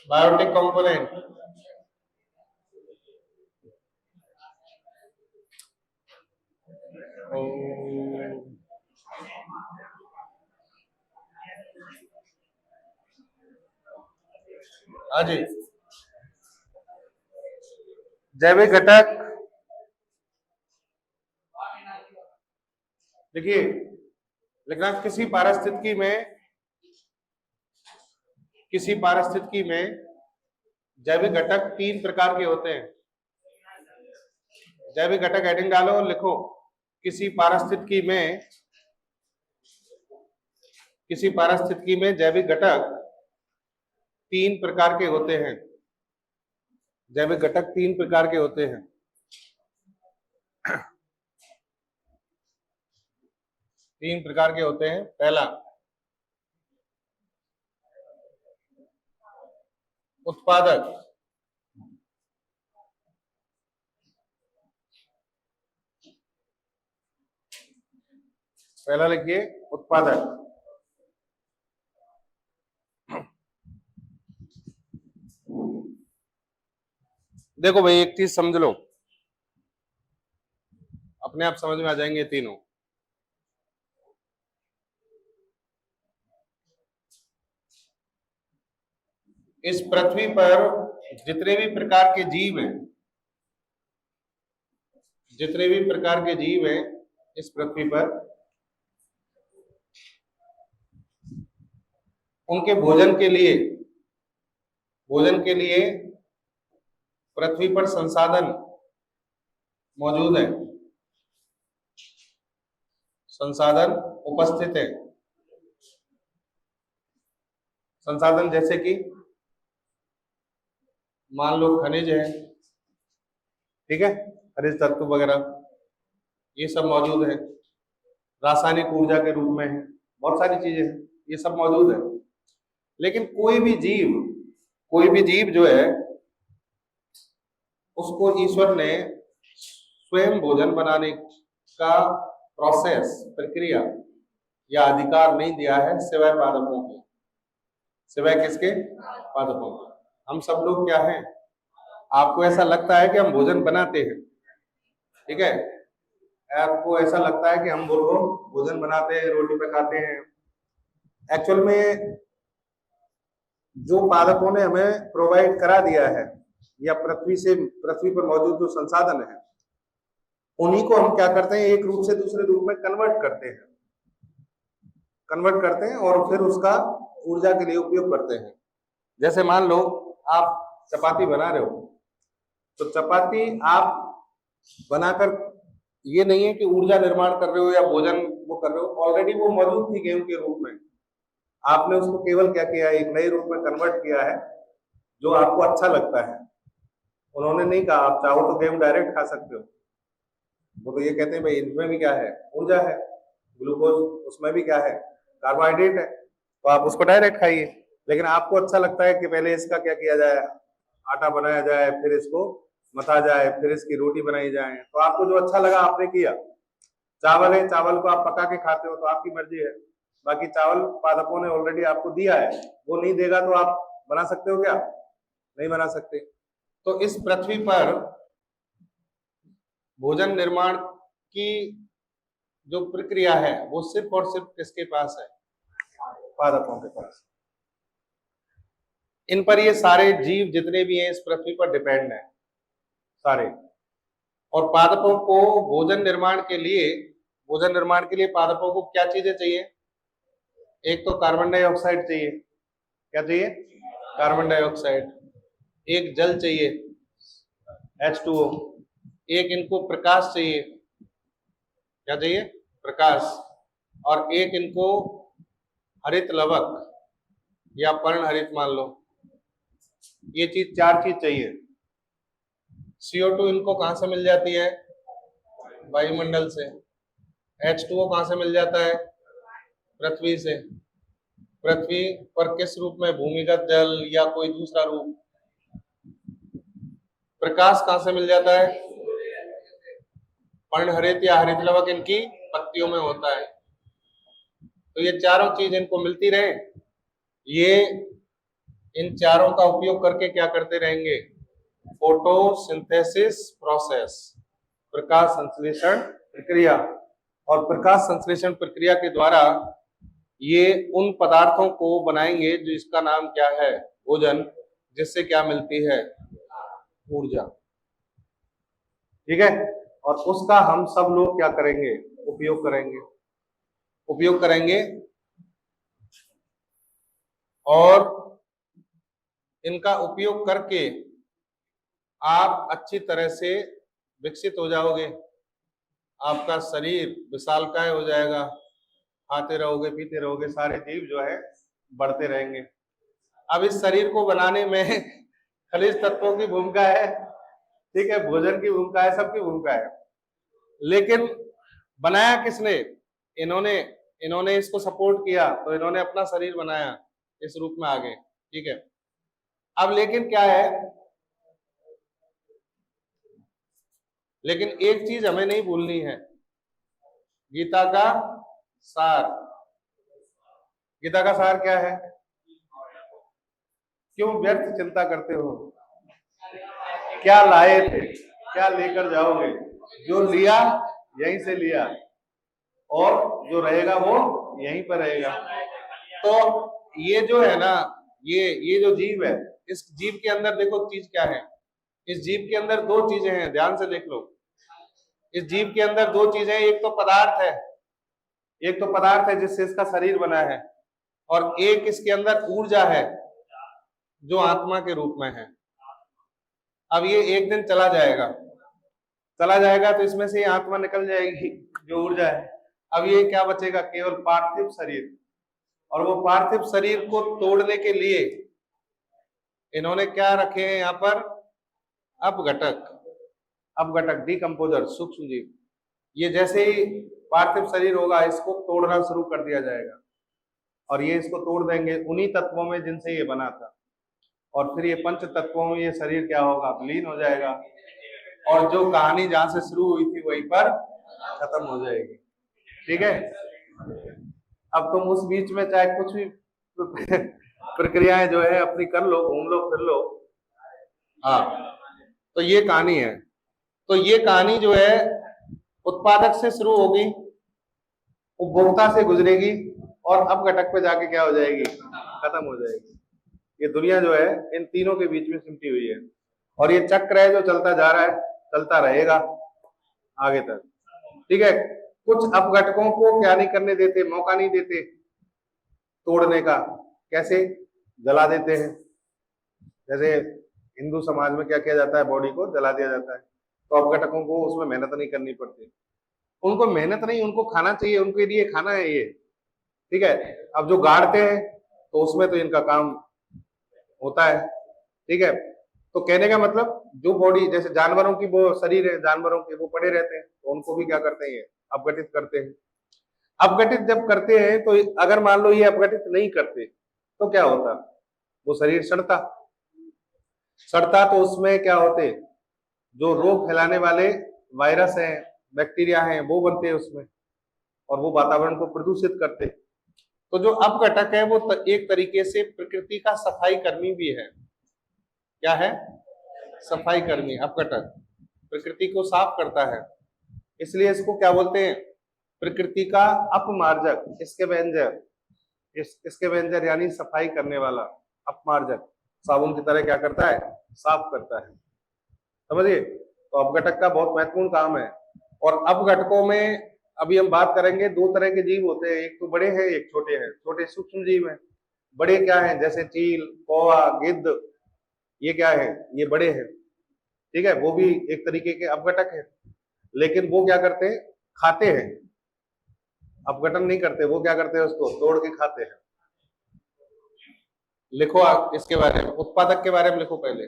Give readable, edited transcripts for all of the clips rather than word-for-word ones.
Biotic component, हाँ जी। जैविक घटक, देखिए लिखना किसी पारिस्थितिकी में जैविक घटक 3 प्रकार के होते हैं। जैविक घटक हेडिंग डालो और लिखो किसी पारिस्थितिकी में जैविक घटक 3 प्रकार के होते हैं। जैविक घटक 3 प्रकार के होते हैं। तीन प्रकार के होते हैं। पहला उत्पादक, पहला लिखिए उत्पादक। देखो भाई एक चीज समझ लो, अपने आप समझ में आ जाएंगे तीनों। इस पृथ्वी पर जितने भी प्रकार के जीव हैं, जितने भी प्रकार के जीव हैं इस पृथ्वी पर, उनके भोजन के लिए पृथ्वी पर संसाधन मौजूद है, संसाधन उपस्थित है। संसाधन जैसे कि मान लो खनिज है, ठीक है, खनिज तत्व वगैरह ये सब मौजूद है। रासायनिक ऊर्जा के रूप में है, बहुत सारी चीजें हैं, ये सब मौजूद है। लेकिन कोई भी जीव जो है उसको ईश्वर ने स्वयं भोजन बनाने का प्रक्रिया या अधिकार नहीं दिया है, सिवाय पादपों के। सिवाय किसके? पादपों के। हम सब लोग क्या हैं, आपको ऐसा लगता है कि हम भोजन बनाते हैं, ठीक है, आपको ऐसा लगता है कि हम भोजन बनाते हैं, रोटी पकाते हैं। एक्चुअल में जो पादपों ने हमें प्रोवाइड करा दिया है या पृथ्वी पर मौजूद जो संसाधन है, उन्हीं को हम क्या करते हैं, एक रूप से दूसरे रूप में कन्वर्ट करते हैं और फिर उसका ऊर्जा के लिए उपयोग करते हैं। जैसे मान लो आप चपाती बना रहे हो, तो चपाती आप बनाकर ये नहीं है कि ऊर्जा निर्माण कर रहे हो या भोजन वो कर रहे हो, ऑलरेडी वो मौजूद थी गेहूं के रूप में। आपने उसको केवल क्या किया है, एक नए रूप में कन्वर्ट किया है जो आपको अच्छा लगता है। उन्होंने नहीं कहा आप चाहो तो गेहूं डायरेक्ट खा सकते हो, वो तो ये कहते हैं भाई इसमें भी क्या है, ऊर्जा है, ग्लूकोज उसमें भी क्या है, कार्बोहाइड्रेट है, तो आप उसको डायरेक्ट खाइए। लेकिन आपको अच्छा लगता है कि पहले इसका क्या किया जाए, आटा बनाया जाए, फिर इसको मथा जाए, फिर इसकी रोटी बनाई जाए, तो आपको जो अच्छा लगा आपने किया। चावल है, चावल को आप पका के खाते हो तो आपकी मर्जी है, बाकी चावल पादपों ने ऑलरेडी आपको दिया है, वो नहीं देगा तो आप बना सकते हो क्या? नहीं बना सकते। तो इस पृथ्वी पर भोजन निर्माण की जो प्रक्रिया है वो सिर्फ और सिर्फ किसके पास है? पादपों के पास। इन पर ये सारे जीव जितने भी हैं इस पृथ्वी पर डिपेंड है सारे। और पादपों को भोजन निर्माण के लिए पादपों को क्या चीजें चाहिए? एक तो कार्बन डाइऑक्साइड चाहिए। क्या चाहिए? Carbon dioxide. एक जल चाहिए H2O। एक इनको प्रकाश चाहिए। क्या चाहिए? प्रकाश। और एक इनको हरित लवक या पर्णहरित मान लो, ये चीज 4 चीज चाहिए। CO2 इनको कहां से मिल जाती है? वायुमंडल से। H2O कहां से मिल जाता है? पृथ्वी से। पृथ्वी पर किस रूप में, भूमिगत जल या कोई दूसरा रूप? प्रकाश कहां से मिल जाता है? पर्णहरित या हरित लवक इनकी पत्तियों में होता है। तो ये चारों चीज इनको मिलती रहे, ये इन चारों का उपयोग करके क्या करते रहेंगे? फोटोसिंथेसिस प्रोसेस, प्रकाश संश्लेषण प्रक्रिया। और प्रकाश संश्लेषण प्रक्रिया के द्वारा ये उन पदार्थों को बनाएंगे जिसका नाम क्या है? भोजन, जिससे क्या मिलती है? ऊर्जा। ठीक है, और उसका हम सब लोग क्या करेंगे? उपयोग करेंगे। और इनका उपयोग करके आप अच्छी तरह से विकसित हो जाओगे, आपका शरीर विशालकाय हो जाएगा, खाते रहोगे, पीते रहोगे, सारे जीव जो है बढ़ते रहेंगे। अब इस शरीर को बनाने में खनिज तत्वों की भूमिका है, ठीक है, भोजन की भूमिका है, सबकी भूमिका है, लेकिन बनाया किसने? इन्होंने इसको सपोर्ट किया, तो इन्होंने अपना शरीर बनाया इस रूप में आगे। ठीक है, अब लेकिन क्या है, लेकिन एक चीज हमें नहीं भूलनी है, गीता का सार। गीता का सार क्या है? क्यों व्यर्थ चिंता करते हो? क्या लाए थे, क्या लेकर जाओगे? जो लिया यहीं से लिया, और जो रहेगा वो यहीं पर रहेगा। तो ये जो है ना, ये जो जीव है, इस जीव के अंदर देखो चीज क्या है। इस जीव के अंदर दो चीजें हैं, ध्यान से देख लो। इस जीव के अंदर दो चीजें, एक तो पदार्थ है जिससे इसका शरीर बना है, और एक इसके अंदर ऊर्जा है जो आत्मा के रूप में है। अब ये एक दिन चला जाएगा तो इसमें से आत्मा निकल जाएगी जो ऊर्जा है। अब ये क्या बचेगा? केवल पार्थिव शरीर। और वो पार्थिव शरीर को तोड़ने के लिए इन्होंने क्या रखे हैं यहाँ पर? अपघटक, डिकम्पोजर, सूक्ष्म जीव। ये जैसे ही पार्थिव शरीर होगा, इसको तोड़ना शुरू कर दिया जाएगा, और ये इसको तोड़ देंगे उन्हीं तत्वों में जिनसे ये बना था, और फिर ये पंच तत्वों में ये शरीर क्या होगा? विलीन हो जाएगा, और जो कहानी जहां से शुरू हुई थी वहीं पर खत्म हो जाएगी। ठीक है, अब तुम उस बीच में चाहे कुछ भी प्रक्रियाएं जो है अपनी कर लो, घूम लो, फिर लो। हाँ, तो ये कहानी है। तो ये कहानी जो है उत्पादक से शुरू होगी, उपभोक्ता से गुजरेगी, और अपघटक पे जाके क्या हो जाएगी? खत्म हो जाएगी। ये दुनिया जो है इन तीनों के बीच में सिमटी हुई है, और ये चक्र है जो चलता जा रहा है, चलता रहेगा आगे तक। ठीक है, कुछ अपघटकों को क्या नहीं करने देते? मौका नहीं देते तोड़ने का। कैसे? जला देते हैं। जैसे हिंदू समाज में क्या किया जाता है? बॉडी को जला दिया जाता है। तो अपघटकों को उसमें मेहनत नहीं करनी पड़ती, उनको मेहनत नहीं, उनको खाना चाहिए, उनके लिए खाना है ये। ठीक है, अब जो गाड़ते हैं तो उसमें तो इनका काम होता है। ठीक है, तो कहने का मतलब जो बॉडी, जैसे जानवरों की वो शरीर है, जानवरों के वो पड़े रहते हैं, तो उनको भी क्या करते हैं? ये अपघटित करते हैं। अपघटित जब करते हैं तो अगर मान लो ये अपघटित नहीं करते तो क्या होता? वो शरीर सड़ता तो उसमें क्या होते? जो रोग फैलाने वाले वायरस हैं, बैक्टीरिया हैं, वो बनते हैं उसमें, और वो वातावरण को प्रदूषित करते। तो जो अपघटक है वो एक तरीके से प्रकृति का सफाई कर्मी भी है। क्या है? सफाई कर्मी। अपघटक प्रकृति को साफ करता है, इसलिए इसको क्या बोलते हैं? प्रकृति का अपमार्जक, स्कैवेंजर यानी सफाई करने वाला। अपमार्जक साबुन की तरह क्या करता है? साफ करता है। समझिए, तो अपघटक का बहुत महत्वपूर्ण काम है। और अपघटकों में अभी हम बात करेंगे, दो तरह के जीव होते हैं, एक तो बड़े हैं, एक छोटे हैं। छोटे सूक्ष्म जीव हैं। बड़े क्या हैं? जैसे चील, कौवा, गिद्ध, ये क्या है? ये बड़े हैं। ठीक है, वो भी एक तरीके के अपघटक है, लेकिन वो क्या करते हैं? खाते हैं, अपघटन नहीं करते। वो क्या करते हैं? उसको तोड़ के खाते हैं। लिखो आप इसके बारे में, उत्पादक के बारे में लिखो पहले।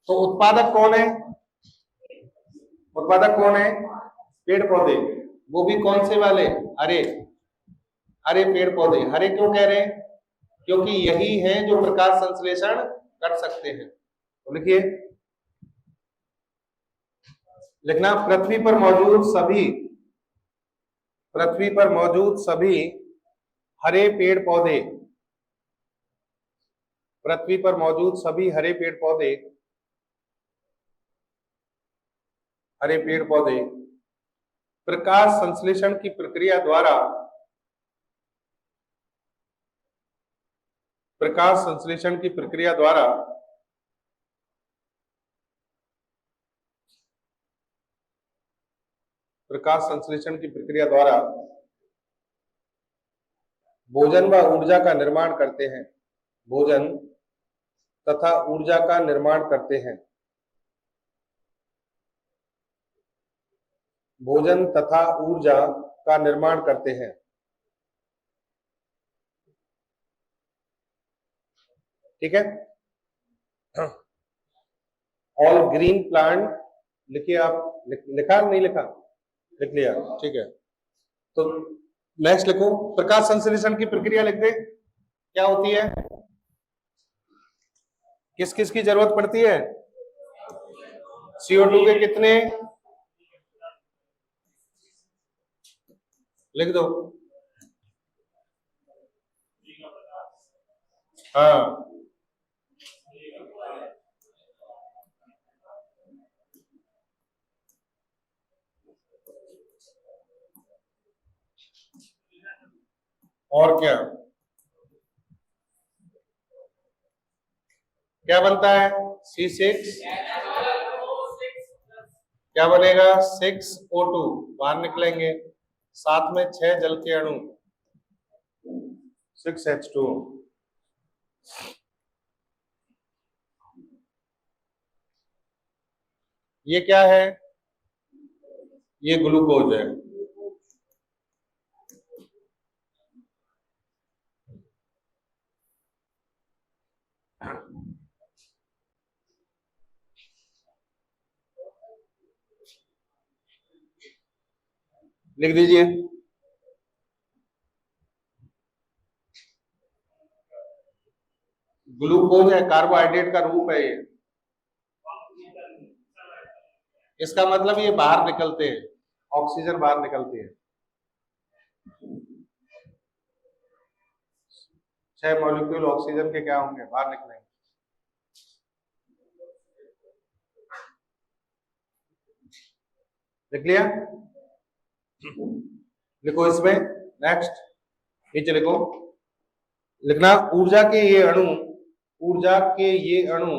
तो उत्पादक कौन है? पेड़ पौधे। वो भी कौन से वाले? हरे पेड़ पौधे। हरे क्यों कह रहे हैं? क्योंकि यही हैं जो प्रकाश संश्लेषण कर सकते हैं। तो लिखिए, लिखना पृथ्वी पर मौजूद सभी हरे पेड़ पौधे, पृथ्वी पर मौजूद सभी हरे पेड़ पौधे प्रकाश संश्लेषण की प्रक्रिया द्वारा प्रकाश संश्लेषण की प्रक्रिया द्वारा भोजन व ऊर्जा का निर्माण करते हैं। भोजन तथा ऊर्जा का निर्माण करते हैं। भोजन तथा ऊर्जा का निर्माण करते हैं। ठीक है। ऑल ग्रीन प्लांट लिखिए आप। लिखा नहीं लिखा? लिख लिया, ठीक है। तो नेक्स्ट लिखो, प्रकाश संश्लेषण की प्रक्रिया लिख दे। क्या होती है? किस किस की जरूरत पड़ती है? CO2 के कितने? लिख दो। हाँ, और क्या क्या बनता है? C6, क्या बनेगा? 6O2 बाहर निकलेंगे, साथ में 6 जल के अणु, 6H2O। ये क्या है? ये ग्लूकोज है। लिख दीजिए। ग्लूकोज है, कार्बोहाइड्रेट का रूप है ये। इसका मतलब ये बाहर निकलते हैं, ऑक्सीजन बाहर निकलती है। 6 मॉलिक्यूल ऑक्सीजन के क्या होंगे? बाहर निकलेंगे। लिख लिया? लिखो इसमें। नेक्स्ट नीचे लिखो, लिखना ऊर्जा के ये अणु ऊर्जा के ये अणु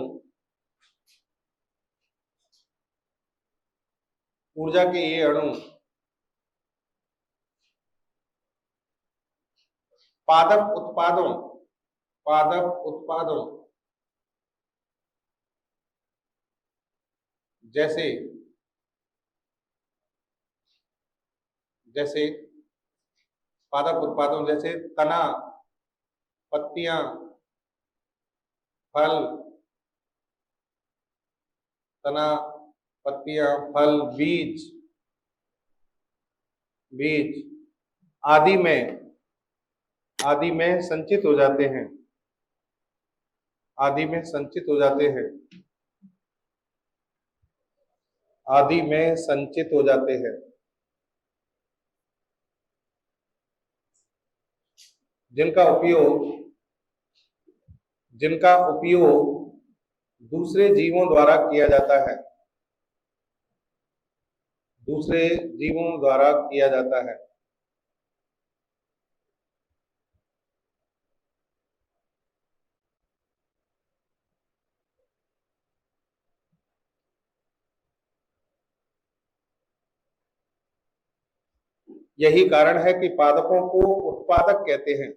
ऊर्जा के ये अणु पादप उत्पादों जैसे पादप उत्पादों जैसे तना, पत्तियां, फल, तना, पत्तियां, फल, बीज आदि में संचित हो जाते हैं। आदि में संचित हो जाते हैं। जिनका उपयोग दूसरे जीवों द्वारा किया जाता है। यही कारण है कि पादपों को उत्पादक कहते हैं।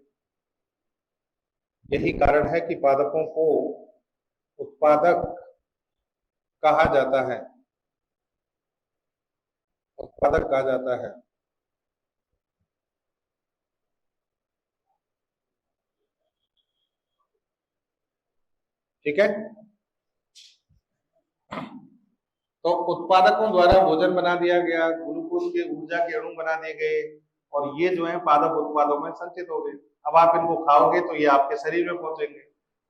यही कारण है कि पादपों को उत्पादक कहा जाता है। ठीक है। तो उत्पादकों द्वारा भोजन बना दिया गया, ग्लूकोज के ऊर्जा के अणु बना दिए गए, और ये जो है पादप उत्पादों में संचित हो गए। अब आप इनको खाओगे तो ये आपके शरीर में पहुंचेंगे,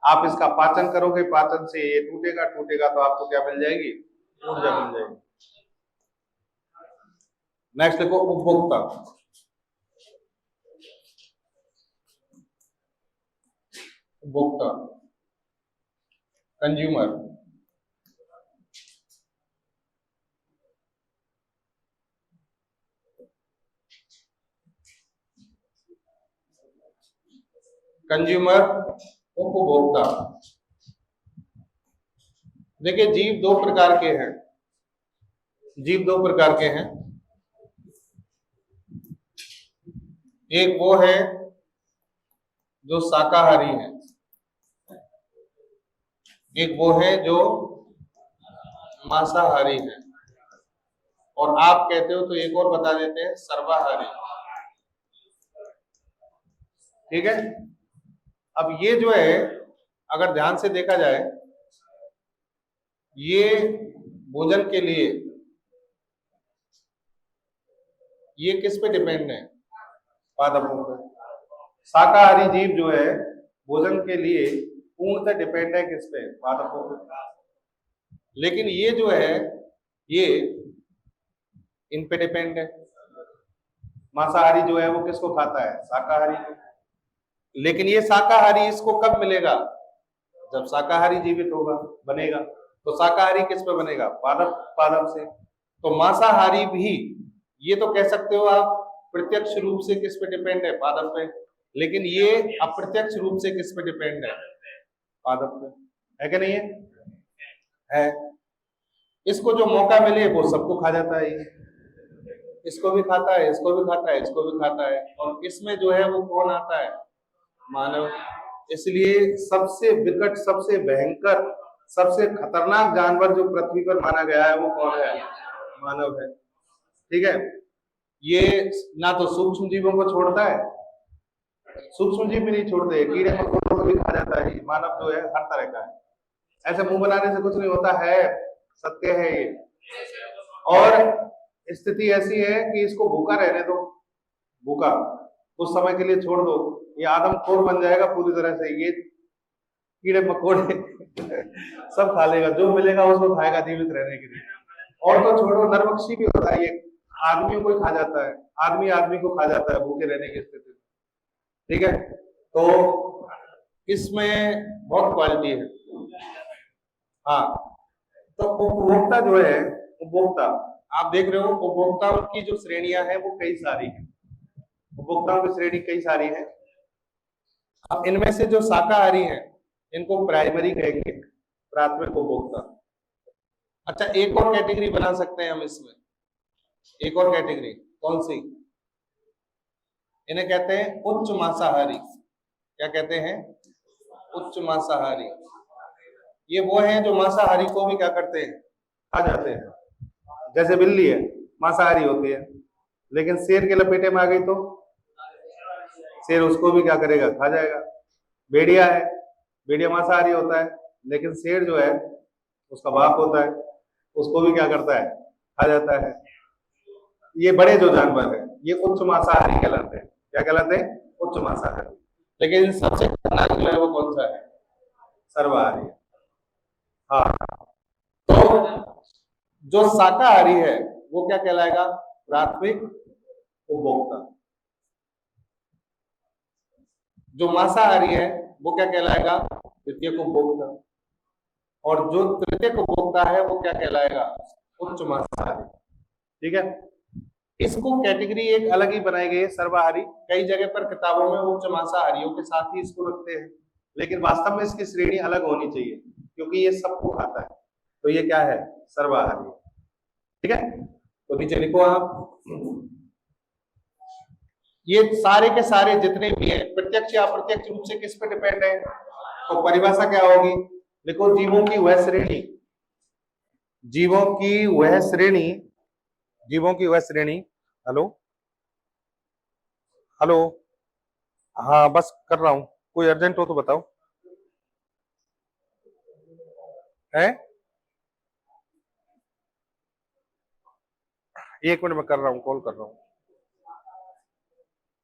आप इसका पाचन करोगे, पाचन से ये टूटेगा तो आपको क्या मिल जाएगी? ऊर्जा मिल जाएगी। नेक्स्ट देखो, उपभोक्ता। उपभोक्ता, कंज्यूमर। कंज्यूमर, उपभोक्ता। देखिए जीव दो प्रकार के हैं, जीव दो प्रकार के हैं। एक वो है जो शाकाहारी है, एक वो है जो मांसाहारी है, और आप कहते हो तो एक और बता देते हैं, सर्वाहारी। ठीक है। अब ये जो है अगर ध्यान से देखा जाए, ये भोजन के लिए ये किस पे डिपेंड है? पादपों पे। शाकाहारी जीव जो है भोजन के लिए पूर्णतः डिपेंड है किस पे? पादपों पे। लेकिन ये जो है ये इन पे डिपेंड है। मांसाहारी जो है वो किसको खाता है? शाकाहारी को। लेकिन ये शाकाहारी इसको कब मिलेगा? जब शाकाहारी जीवित होगा, बनेगा। तो शाकाहारी किस पे बनेगा? पादप, पादप से। तो मांसाहारी भी ये तो कह सकते हो आप प्रत्यक्ष रूप से किस पे डिपेंड है? पादप पे। लेकिन ये अप्रत्यक्ष रूप से किस पे डिपेंड है? पादप पे। है कि नहीं है? इसको जो मौका मिले वो सबको खा जाता है। इसको भी खाता है, इसको भी खाता है, इसको भी खाता है, और इसमें जो है वो कौन आता है? मानव। इसलिए सबसे विकट, सबसे भयंकर, सबसे खतरनाक जानवर जो पृथ्वी पर माना गया है वो कौन है? मानव है। ठीक है। ये ना तो सूक्ष्म जीवों को छोड़ता है, सूक्ष्म जीव भी नहीं छोड़ते, कीड़े मकोड़ों को भी खा जाता है। मानव जो है हर तरह का है। ऐसे मुंह बनाने से कुछ नहीं होता है, सत्य है ये। और स्थिति ऐसी है कि इसको भूखा रहने दो, भूखा कुछ समय के लिए छोड़ दो, ये आदमखोर बन जाएगा पूरी तरह से। ये कीड़े मकोड़े सब खा लेगा, जो मिलेगा उसको खाएगा जीवित रहने के लिए। और तो छोड़ो, नरभक्षी भी होता है, ये आदमियों को खा जाता है, आदमी आदमी को खा जाता है भूखे रहने की स्थिति में। ठीक है। तो इसमें बहुत क्वालिटी है। हाँ, तो उपभोक्ता जो है, उपभोक्ता आप देख रहे हो, उपभोक्ताओं की जो श्रेणियां हैं वो कई सारी हैं। उपभोक्ताओं की श्रेणी कई सारी है। अब इनमें से जो शाकाहारी हैं इनको प्राइमरी कहेंगे, प्राथमिक उपभोक्ता। अच्छा, एक और कैटेगरी बना सकते हैं हम इसमें, एक और कैटेगरी कौन सी? इन्हें कहते हैं उच्च मांसाहारी। क्या कहते हैं? उच्च मांसाहारी। ये वो हैं जो मांसाहारी को भी क्या करते हैं? खा जाते हैं। जैसे बिल्ली है, मांसाहारी होती है, लेकिन शेर के लपेटे में आ गई तो शेर उसको भी क्या करेगा? खा जाएगा। भेड़िया है, भेड़िया मांसाहारी होता है, लेकिन शेर जो है उसका बाप होता है, उसको भी क्या करता है? खा जाता है। ये बड़े जो जानवर है ये उच्च मांसाहारी कहलाते हैं। क्या कहलाते हैं? उच्च मांसाहारी। लेकिन सबसे खतरनाक जो है वो कौन सा है? सर्वाहारी। हाँ, तो जो शाकाहारी है वो क्या कहलाएगा? प्राथमिक उपभोक्ता। जो मांसाहारी है वो क्या कहलाएगा? द्वितीयक उपभोक्ता। और जो तृतीयक उपभोक्ता है वो क्या कहलाएगा? उच्च मांसाहारी। ठीक है। इसको कैटेगरी एक अलग ही बनाई गई है, सर्वाहारी। कई जगह पर किताबों में उच्च मांसाहारियों के साथ ही इसको रखते हैं, लेकिन वास्तव में इसकी श्रेणी अलग होनी चाहिए, क्योंकि ये सबको खाता है। तो ये क्या है? सर्वाहारी। ठीक है। तो नीचे लिखो आप, ये सारे के सारे जितने भी हैं प्रत्यक्ष या अप्रत्यक्ष रूप से किस पे डिपेंड है? तो परिभाषा क्या होगी? देखो, जीवों की वह श्रेणी, जीवों की वह श्रेणी, जीवों की वह श्रेणी। हेलो हेलो, हाँ बस कर रहा हूं, कोई अर्जेंट हो तो बताओ। है? 1 मिनट में कर रहा हूँ, कॉल कर रहा हूँ।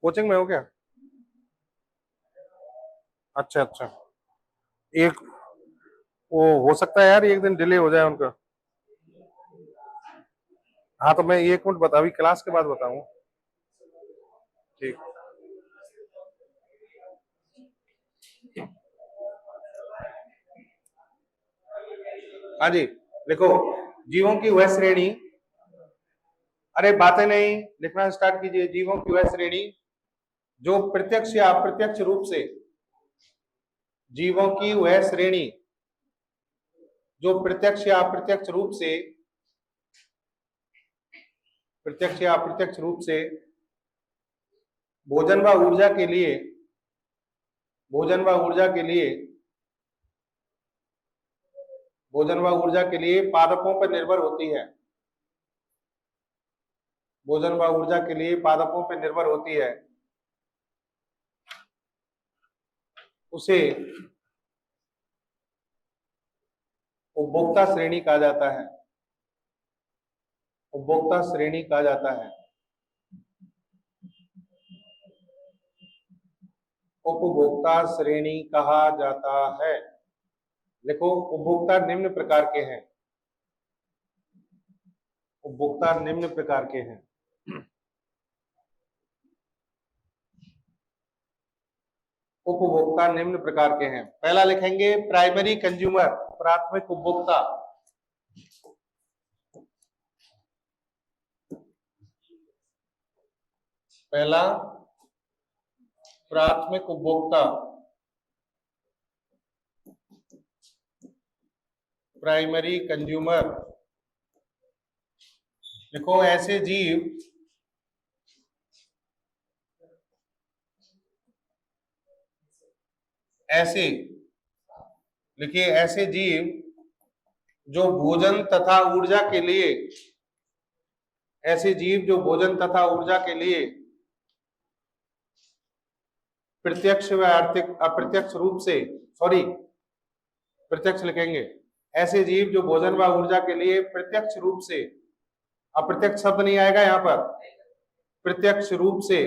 कोचिंग में हो क्या? अच्छा अच्छा। एक वो हो सकता है यार एक दिन डिले हो जाए उनका। हाँ तो मैं 1 मिनट बता, अभी क्लास के बाद बताऊँ। ठीक। हाँ जी, लिखो। जीवों की वह श्रेणी, अरे बातें नहीं लिखना स्टार्ट कीजिए। जीवों की वह श्रेणी जो प्रत्यक्ष या अप्रत्यक्ष रूप से, जीवों की वह श्रेणी जो प्रत्यक्ष या अप्रत्यक्ष रूप से, प्रत्यक्ष या अप्रत्यक्ष रूप से भोजन व ऊर्जा के लिए, भोजन व ऊर्जा के लिए, भोजन व ऊर्जा के लिए पादपों पर निर्भर होती है, भोजन व ऊर्जा के लिए पादपों पर निर्भर होती है, उसे उपभोक्ता श्रेणी कहा जाता है, उपभोक्ता श्रेणी कहा जाता है। उपभोक्ता श्रेणी कहा जाता है। देखो उपभोक्ता निम्न प्रकार के हैं, उपभोक्ता निम्न प्रकार के हैं। उपभोक्ता निम्न प्रकार के हैं। पहला लिखेंगे प्राइमरी कंज्यूमर, प्राथमिक उपभोक्ता। पहला प्राथमिक उपभोक्ता, प्राइमरी कंज्यूमर। देखो ऐसे जीव, ऐसे लिखिए, ऐसे जीव जो भोजन तथा ऊर्जा के लिए, ऐसे जीव जो भोजन तथा ऊर्जा के लिए प्रत्यक्ष व अप्रत्यक्ष रूप से, सॉरी प्रत्यक्ष लिखेंगे, ऐसे जीव जो भोजन व ऊर्जा के लिए प्रत्यक्ष रूप से, अप्रत्यक्ष शब्द नहीं आएगा यहां पर, प्रत्यक्ष रूप से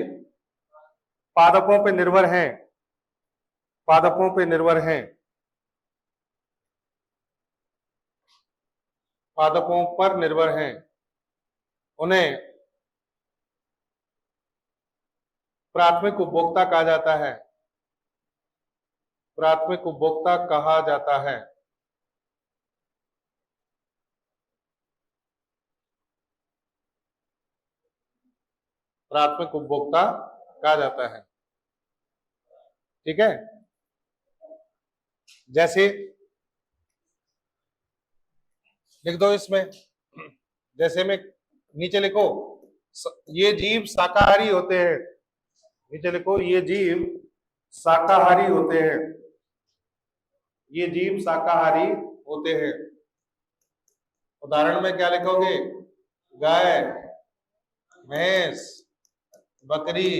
पादपों पर निर्भर हैं, पादपों पर निर्भर हैं, पादपों पर निर्भर हैं, उन्हें प्राथमिक उपभोक्ता कहा जाता है, प्राथमिक उपभोक्ता कहा जाता है। प्राथमिक उपभोक्ता कहा जाता है। ठीक है, जैसे लिख दो इसमें, जैसे में नीचे लिखो ये जीव शाकाहारी होते हैं, नीचे लिखो ये जीव शाकाहारी होते हैं, ये जीव शाकाहारी होते हैं। उदाहरण में क्या लिखोगे? गाय, भैंस, बकरी,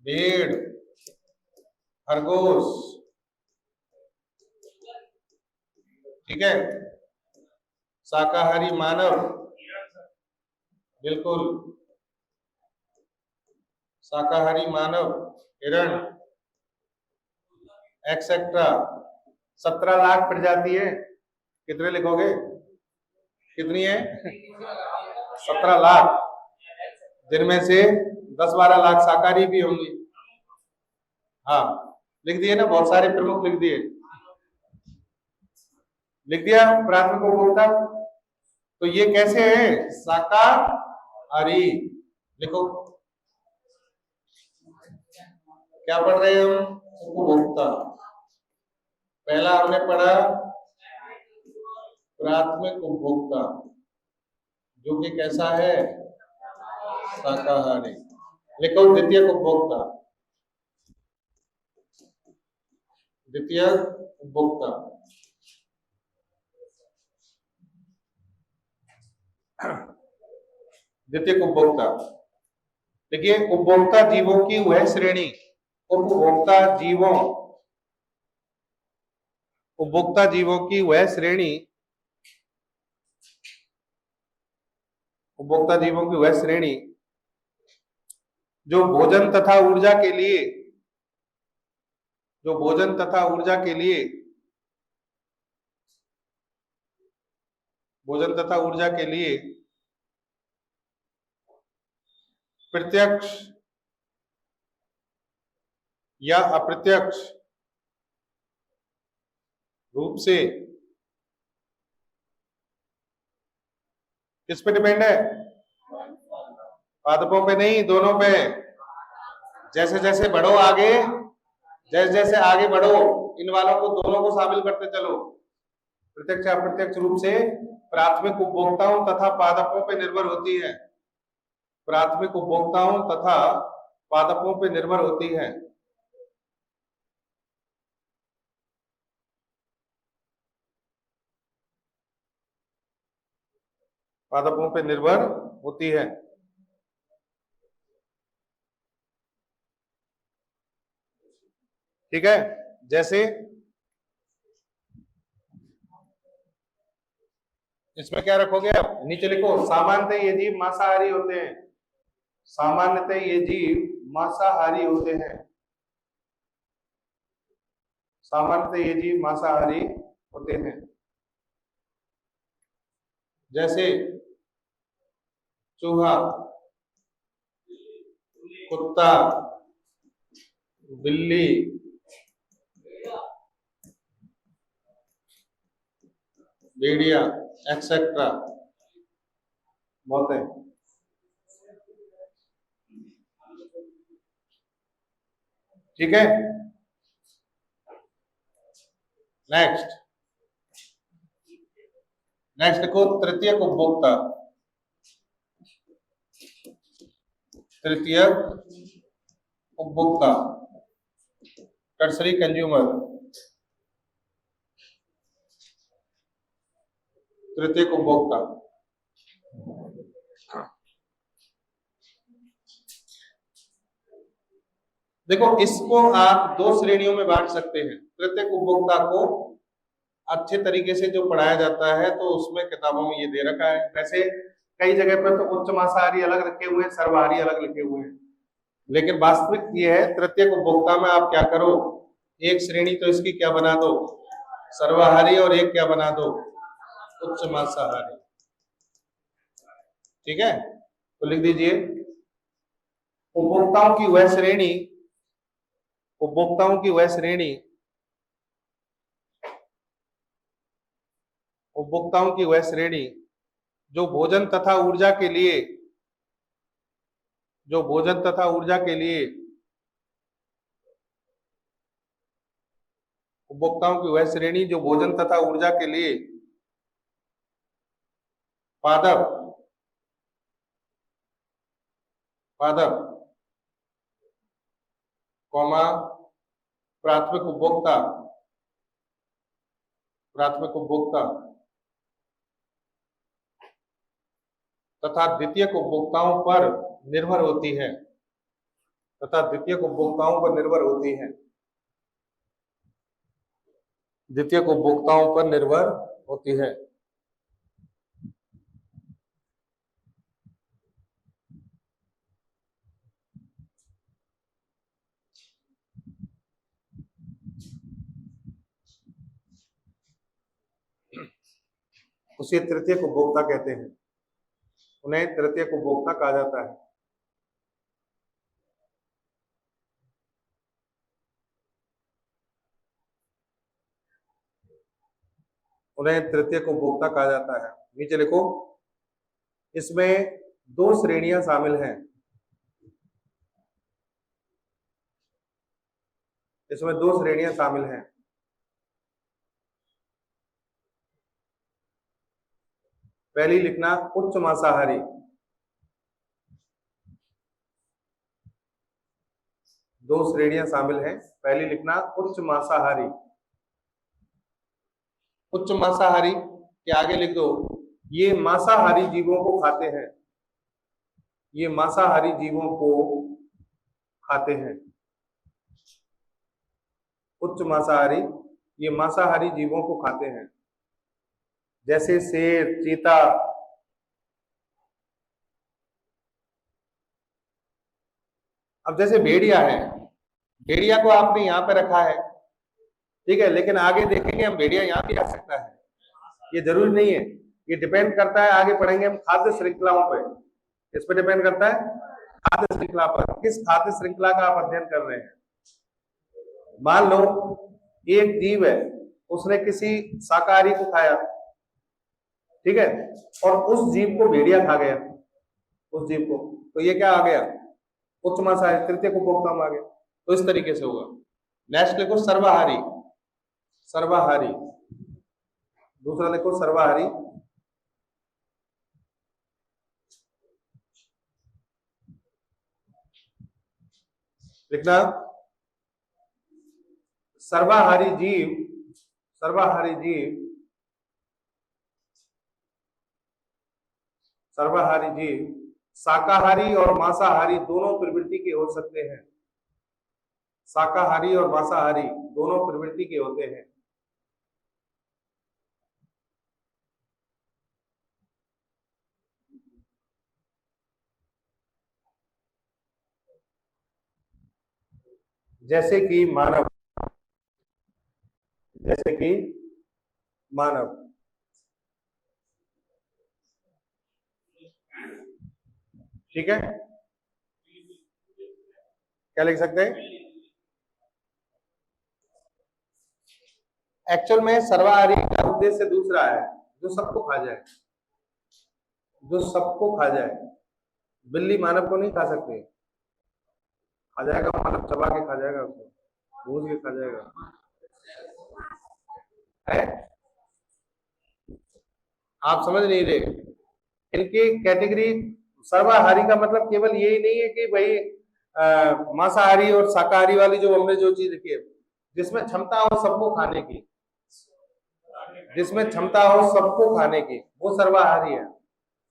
भेड़, खरगोश। ठीक है, शाकाहारी मानव, बिल्कुल शाकाहारी मानव, हिरण, एक्सेट्रा। 17 लाख प्रजाति है। कितने लिखोगे? कितनी है? 17 लाख, जिनमें से 10-12 लाख शाकाहारी भी होंगी। हाँ लिख दिए ना, बहुत सारे प्रमुख लिख दिए, लिख दिया प्राथमिक उपभोक्ता। तो ये कैसे है? शाकाहारी। लिखो, क्या पढ़ रहे हैं हम? उपभोक्ता। पहला हमने पढ़ा प्राथमिक उपभोक्ता, जो कि कैसा है? शाकाहारी। लिखो द्वितीयक उपभोक्ता, द्वितीयक उपभोक्ता। द्वितीयक उपभोक्ता, देखिए उपभोक्ता जीवों की वह श्रेणी, उपभोक्ता जीवों, उपभोक्ता जीवों की वह श्रेणी, उपभोक्ता जीवों की वह श्रेणी जो भोजन तथा ऊर्जा के लिए जो भोजन तथा ऊर्जा के लिए भोजन तथा ऊर्जा के लिए प्रत्यक्ष या अप्रत्यक्ष रूप से किस पे डिपेंड है? पादपों पे नहीं, दोनों पे। जैसे जैसे बढ़ो आगे, जैसे जैसे आगे बढ़ो, इन वालों को दोनों को शामिल करते चलो। प्रत्यक्ष अप्रत्यक्ष रूप से प्राथमिक उपभोक्ताओं तथा पादपों पर निर्भर होती है। प्राथमिक उपभोक्ताओं तथा पादपों पर निर्भर होती है। पादपों पर निर्भर होती है। ठीक है। जैसे इसमें क्या रखोगे आप? नीचे लिखो, सामान्यतः ये जीव मांसाहारी होते हैं। सामान्यतः ये जीव मांसाहारी होते हैं। सामान्यतः ये जीव मांसाहारी होते हैं। जैसे चूहा, कुत्ता, बिल्ली, भेड़िया, एक्सेट्रा, बहुत है। ठीक है। नेक्स्ट देखो, तृतीयक उपभोक्ता। तृतीयक उपभोक्ता, टर्सरी कंज्यूमर। तृतीयक उपभोक्ता। देखो, इसको आप दो श्रेणियों में बांट सकते हैं। तृतीयक उपभोक्ता को अच्छे तरीके से जो पढ़ाया जाता है तो उसमें किताबों में ये दे रखा है। वैसे कई जगह पर तो उच्च मांसाहारी अलग रखे हुए हैं, सर्वाहारी अलग लिखे हुए हैं, लेकिन वास्तविक ये है, तृतीयक उपभोक्ता में आप क्या करो, एक श्रेणी तो इसकी क्या बना दो, सर्वाहारी, और एक क्या बना दो, उच्च मांसाहारी। ठीक है, तो लिख दीजिए, उपभोक्ताओं की वह श्रेणी, उपभोक्ताओं की वह श्रेणी, उपभोक्ताओं की वह श्रेणी जो भोजन तथा ऊर्जा के लिए, जो भोजन तथा ऊर्जा के लिए, उपभोक्ताओं की वह श्रेणी जो भोजन तथा ऊर्जा के लिए पादप पादप कौमा प्राथमिक उपभोक्ता, प्राथमिक उपभोक्ता तथा द्वितीयक उपभोक्ताओं पर निर्भर होती है, तथा द्वितीयक उपभोक्ताओं पर निर्भर होती है, द्वितीयक उपभोक्ताओं पर निर्भर होती है। उसे तृतीयक उपभोक्ता कहते हैं, उन्हें तृतीयक उपभोक्ता कहा जाता है। उन्हें तृतीयक उपभोक्ता कहा जाता है। नीचे लिखो, इसमें दो श्रेणियां शामिल हैं। इसमें दो श्रेणियां शामिल हैं। पहली लिखना उच्च मांसाहारी, दो श्रेणियां शामिल हैं। पहली लिखना उच्च मांसाहारी। उच्च मांसाहारी के आगे लिख दो, ये मांसाहारी जीवों को खाते हैं, ये मांसाहारी जीवों को खाते हैं। उच्च मांसाहारी, ये मांसाहारी जीवों को खाते हैं, जैसे शेर, चीता, अब जैसे भेड़िया है, भेड़िया को आपने यहाँ पे रखा है, ठीक है, लेकिन आगे देखेंगे हम भेड़िया यहाँ भी आ सकता है, ये जरूरी नहीं है। ये डिपेंड करता है, आगे पढ़ेंगे हम खाद्य श्रृंखलाओं पे। किस पे डिपेंड करता है? खाद्य श्रृंखला पर। किस खाद्य श्रृंखला का आप अध्ययन कर रहे हैं? मान लो एक जीव है, उसने किसी शाकाहारी को खाया, ठीक है, और उस जीव को भेड़िया खा गया, उस जीव को, तो ये क्या आ गया? उच्च मांसाहारी, तृतीय को उपभोक्ता आ गया। तो इस तरीके से होगा। नेक्स्ट लिखो सर्वाहारी, सर्वाहारी। दूसरा लिखो सर्वाहारी। लिखना सर्वाहारी जीव, सर्वाहारी जीव, सर्वाहारी जीव शाकाहारी और मांसाहारी दोनों प्रवृत्ति के हो सकते हैं। शाकाहारी और मांसाहारी दोनों प्रवृत्ति के होते हैं। जैसे कि मानव, जैसे कि मानव, ठीक है। क्या लिख सकते हैं? एक्चुअल में सर्वाहारी का उद्देश्य दूसरा है, जो सबको खा जाए, जो सबको खा जाए। बिल्ली मानव को नहीं खा सकती, खा जाएगा मानव, चबा के खा जाएगा, उसको भून के खा जाएगा, है? आप समझ नहीं रहे। इनकी कैटेगरी सर्वाहारी का मतलब केवल यही नहीं है कि भाई मांसाहारी और शाकाहारी वाली जो हमने जो चीज लिखी है, जिसमें क्षमता हो सबको खाने की, जिसमें क्षमता हो सबको खाने की, वो सर्वाहारी है।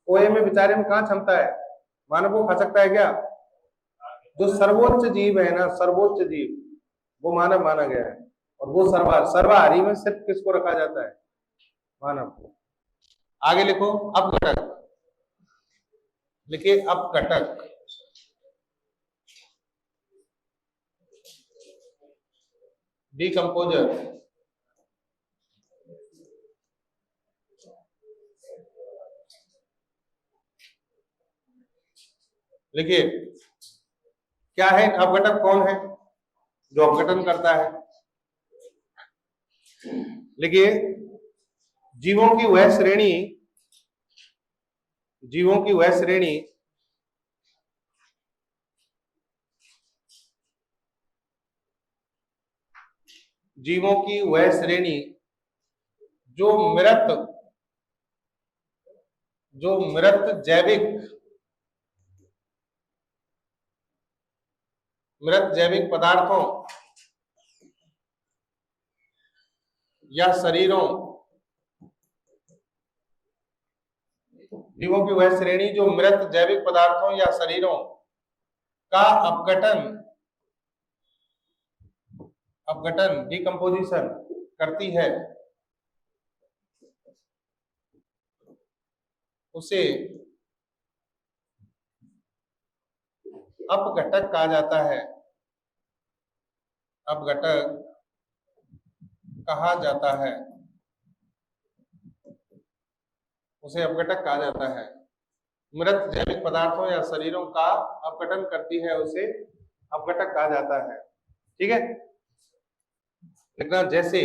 कोए में बेचारे में कहाँ क्षमता है? मानव को खा सकता है क्या? जो सर्वोच्च जीव है ना, सर्वोच्च जीव, वो मानव माना गया है। और वो सर्वाहारी में सिर्फ किसको रखा जाता है? मानव को। आगे लिखो अपघटक, लिखिए अपघटक। डिकम्पोजर, लिखिए क्या है? अपघटक कौन है जो अपघटन करता है? लिखिए जीवों की वह श्रेणी, जीवों की वह श्रेणी जीवों की वह श्रेणी जो मृत, जो मृत जैविक, मृत जैविक पदार्थों या शरीरों, जीवों की वह श्रेणी जो मृत जैविक पदार्थों या शरीरों का अपघटन, अपघटन डिकम्पोजिशन करती है, उसे अपघटक कहा जाता है। अपघटक कहा जाता है, उसे अपघटक कहा जाता है। मृत जैविक पदार्थों या शरीरों का अपघटन करती है, उसे अपघटक कहा जाता है। ठीक है, लिखना जैसे,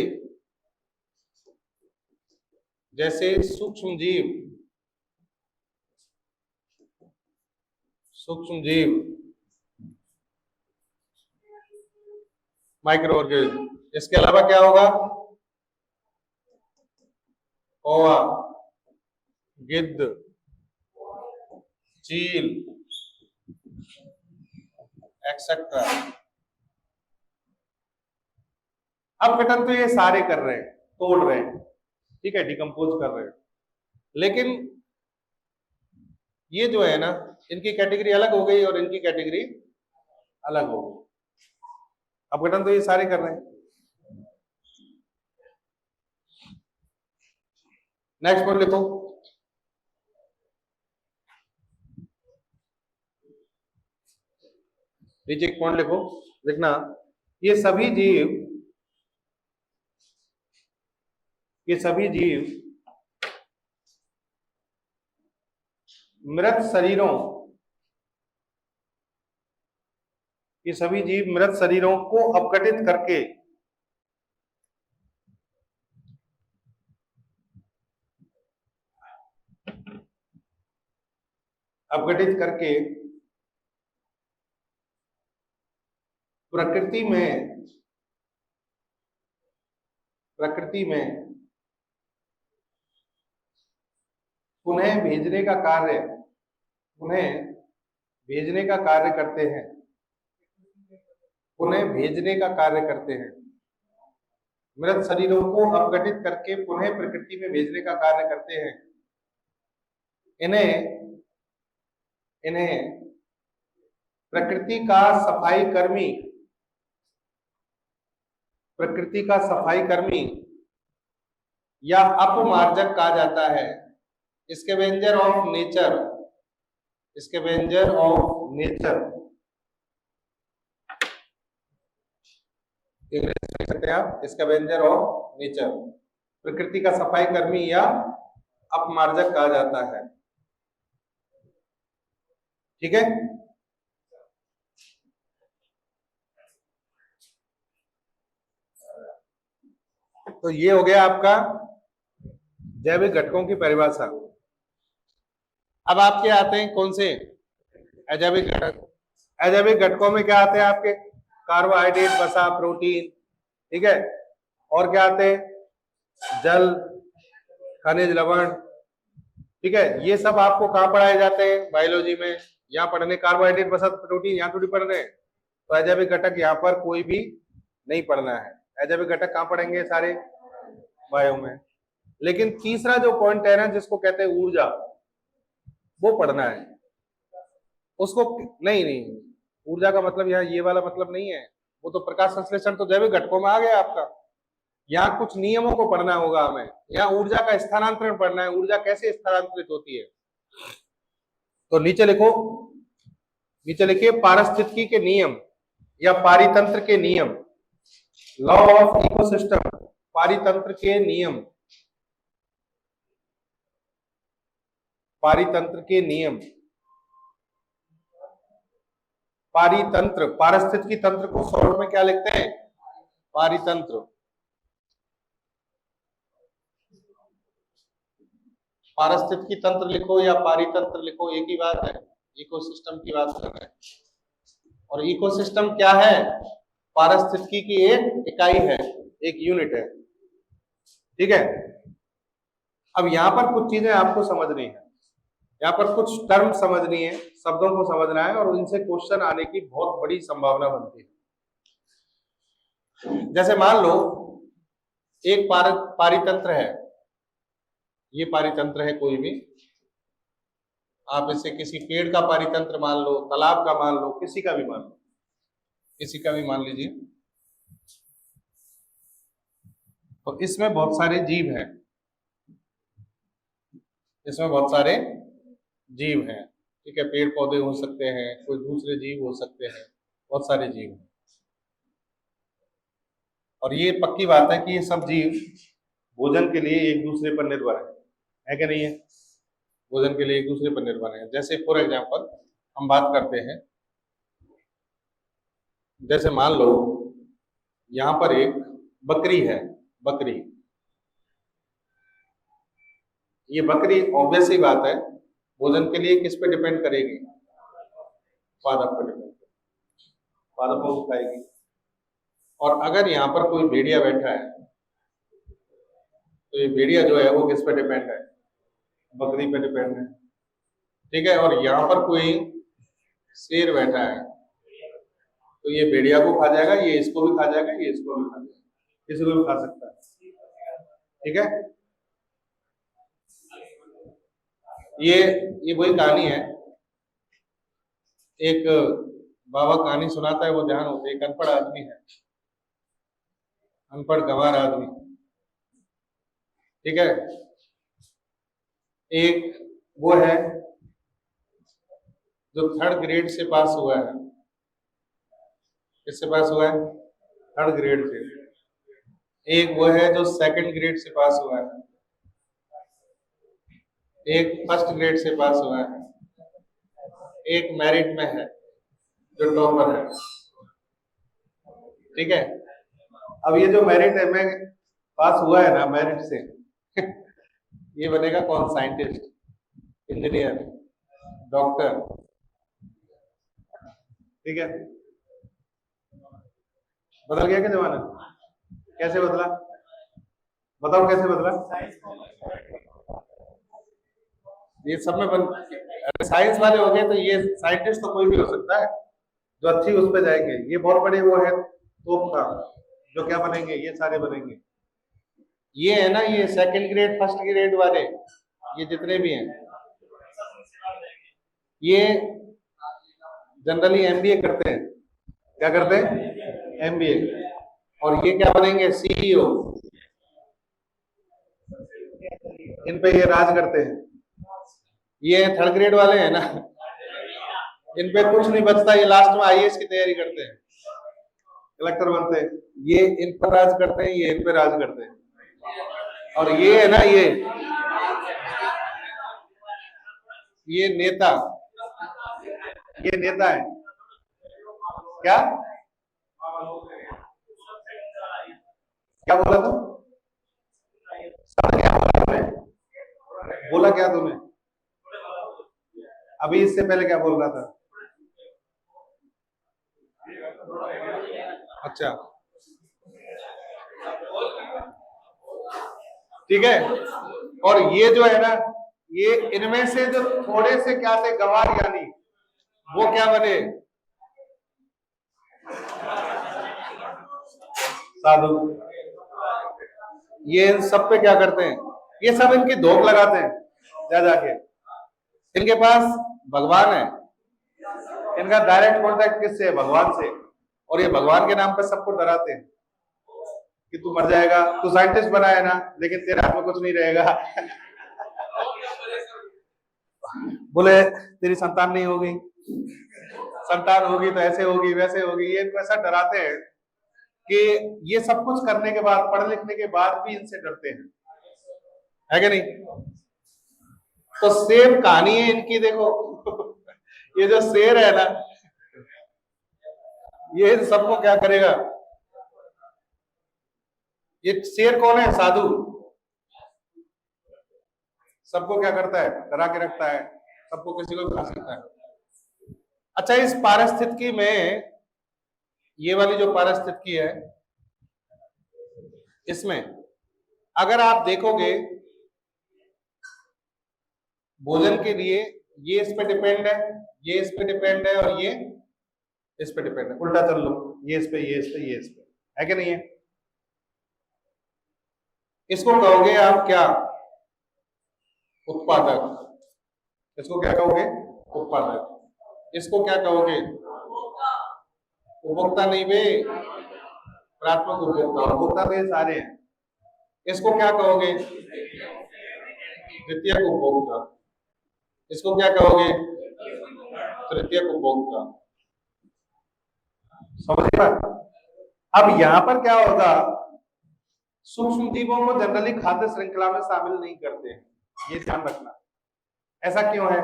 जैसे सूक्ष्म जीव, सूक्ष्म जीव, माइक्रो ऑर्गेनिज्म। इसके अलावा क्या होगा? कौवा, गिद्ध, चील, एक्सेट्रा। अपघटन तो ये सारे कर रहे हैं, तोड़ रहे हैं, ठीक है, डिकम्पोज कर रहे हैं, लेकिन ये जो है ना, इनकी कैटेगरी अलग हो गई और इनकी कैटेगरी अलग हो गई। अपघटन तो ये सारे कर रहे हैं। नेक्स्ट पॉइंट लिखो, नीचे एक पॉइंट लिखो, लिखना ये सभी जीव मृत शरीरों को अपघटित करके प्रकृति में पुनः भेजने का कार्य करते हैं। मृत शरीरों को अपघटित करके पुनः प्रकृति में भेजने का कार्य करते हैं। इन्हें प्रकृति का सफाई कर्मी या अपमार्जक कहा जाता है। स्कैवेंजर ऑफ नेचर, इंग्लिश में कहते हैं आप स्कैवेंजर ऑफ नेचर, प्रकृति का सफाई कर्मी या अपमार्जक कहा जाता है। ठीक है, तो ये हो गया आपका जैविक घटकों की परिभाषा। अब आपके आते हैं कौन से अजैविक घटक। अजैविक घटकों में क्या आते हैं आपके, कार्बोहाइड्रेट, वसा, प्रोटीन, ठीक है, और क्या आते हैं, जल, खनिज, लवण, ठीक है। ये सब आपको कहाँ पढ़ाए जाते हैं, बायोलॉजी में। यहाँ पढ़ने कार्बोहाइड्रेट, वसा, प्रोटीन यहाँ थोड़ी पढ़ रहे हैं। तो अजैविक घटक यहाँ पर कोई भी नहीं पढ़ना है। अजैविक घटक कहाँ पढ़ेंगे, सारे बायो में। लेकिन तीसरा जो पॉइंट है ना, जिसको कहते हैं ऊर्जा, वो पढ़ना है उसको। नहीं, ऊर्जा का मतलब यहाँ ये वाला मतलब नहीं है, वो तो प्रकाश संश्लेषण तो जैविक घटकों में आ गया आपका। यहाँ कुछ नियमों को पढ़ना होगा हमें। यहाँ ऊर्जा का स्थानांतरण पढ़ना है, ऊर्जा कैसे स्थानांतरित होती है। तो नीचे लिखिए पारिस्थितिकी के नियम या पारितंत्र के नियम, लॉ ऑफ इकोसिस्टम, पारितंत्र के नियम, पारितंत्र, पारिस्थितिकी तंत्र को शॉर्ट में क्या लिखते हैं, पारितंत्र। पारिस्थितिकी तंत्र लिखो या पारितंत्र लिखो, एक ही बात है, इकोसिस्टम की बात कर रहे हैं। और इकोसिस्टम क्या है, पारिस्थितिकी की एक इकाई है, एक यूनिट है, ठीक है। अब यहां पर कुछ चीजें आपको समझनी है, यहाँ पर कुछ टर्म समझनी है, शब्दों को समझना है, और इनसे क्वेश्चन आने की बहुत बड़ी संभावना बनती है। जैसे मान लो एक पारितंत्र है, ये पारितंत्र है कोई भी, आप इसे किसी पेड़ का पारितंत्र मान लो, तालाब का मान लो, किसी का भी मान लीजिए। तो इसमें बहुत सारे जीव हैं, ठीक है। पेड़ पौधे हो सकते हैं, कोई दूसरे जीव हो सकते हैं, बहुत सारे जीव हैं। और ये पक्की बात है कि ये सब जीव भोजन के लिए एक दूसरे पर निर्भर है कि नहीं है, भोजन के लिए एक दूसरे पर निर्भर है। जैसे फॉर एग्जांपल हम बात करते हैं, जैसे मान लो यहाँ पर एक बकरी है, ये बकरी ऑब्वियस ही बात है भोजन के लिए किस पे डिपेंड करेगी, पादप पर डिपेंड, पादपों को खाएगी। और अगर यहाँ पर कोई भेड़िया बैठा है, तो ये भेड़िया जो है वो किस पे डिपेंड है, बकरी पे डिपेंड है, ठीक है। और यहाँ पर कोई शेर बैठा है, तो ये भेड़िया को खा जाएगा, ये इसको भी खा जाएगा, ये इसको भी खा जाएगा, किसी को भी खा सकता है, ठीक है। ये वही कहानी है, एक बाबा कहानी सुनाता है, वो ध्यान होते, एक अनपढ़ आदमी है, अनपढ़ गंवार आदमी, ठीक है। एक वो है जो 3rd ग्रेड से पास हुआ है, किससे पास हुआ है? थर्ड ग्रेड से। एक वो है जो सेकंड ग्रेड से पास हुआ है, एक फर्स्ट ग्रेड से पास हुआ है, एक मेरिट में है जो टॉपर है। ठीक है, अब ये जो मेरिट है में पास हुआ है ना मेरिट से ये बनेगा कौन? Scientist, engineer, doctor. ठीक है, बदल गया क्या जमाना? कैसे बदला? बताओ कैसे बदला? ये सब में अरे साइंस वाले हो गए तो ये साइंटिस्ट तो कोई भी हो सकता है जो अच्छी उस पे जाएंगे। ये बहुत बड़े वो है तोप का, जो क्या बनेंगे, ये सारे बनेंगे। ये है ना, ये सेकंड ग्रेड फर्स्ट ग्रेड वाले, ये जितने भी हैं, ये जनरली एमबीए करते हैं। क्या करते हैं? एमबीए। और ये क्या बनेंगे? सीईओ। इन पे ये राज करते हैं। ये थर्ड ग्रेड वाले हैं ना, इन पे कुछ नहीं बचता, ये लास्ट में आईएएस की तैयारी करते हैं, कलेक्टर बनते हैं। ये इन पर राज करते हैं, ये इन पे राज करते हैं। और ये है ना, ये नेता, ये नेता है। क्या क्या बोला तू? क्या बोला तूने? बोला क्या तूने? अभी इससे पहले क्या बोल रहा था? अच्छा, ठीक है। और ये जो है ना, ये इनमें से जो थोड़े से क्या थे गवार, यानी वो क्या बने? साधु। ये इन सब पे क्या करते हैं? ये सब इनकी धोख लगाते हैं जा जाके। इनके पास भगवान है, इनका डायरेक्ट कॉन्टेक्ट किससे है? भगवान से। और ये भगवान के नाम पे सबको डराते हैं कि तू मर जाएगा, तू साइंटिस्ट बना है ना, लेकिन तेरे हाथ में कुछ नहीं रहेगा बोले तेरी संतान नहीं होगी, संतान होगी तो ऐसे होगी वैसे होगी। ये इनको ऐसा डराते हैं कि ये सब कुछ करने के बाद, पढ़ लिखने के बाद भी इनसे डरते हैं, है कि नहीं? तो सेम कहानी है इनकी, देखो ये जो शेर है ना, ये इन सबको क्या करेगा? ये शेर कौन है? साधु। सबको क्या करता है? डरा के रखता है, सबको किसी को खा सकता है। अच्छा, इस पारिस्थितिकी में, ये वाली जो पारिस्थितिकी है, इसमें अगर आप देखोगे भोजन के लिए ये इस पे डिपेंड है, ये इस पे डिपेंड है, और ये इस पे डिपेंड है। उल्टा चल लो, ये इस पे, ये इस पे, ये इस पे, है कि नहीं है? इसको कहोगे आप क्या? उत्पादक। इसको क्या कहोगे? उत्पादक। इसको क्या कहोगे? उपभोक्ता नहीं बे, प्राथमिक उपभोक्ता। उपभोक्ता तो ये सारे हैं। इसको क्या कहोगे? द्वितीयक उपभोक्ता। इसको क्या कहोगे? तृतीयक उपभोक्ता। समझ बात? अब यहां पर क्या होगा, सूक्ष्म जीवों को जनरली खाद्य श्रृंखला में शामिल नहीं करते हैं, ये ध्यान रखना। ऐसा क्यों है?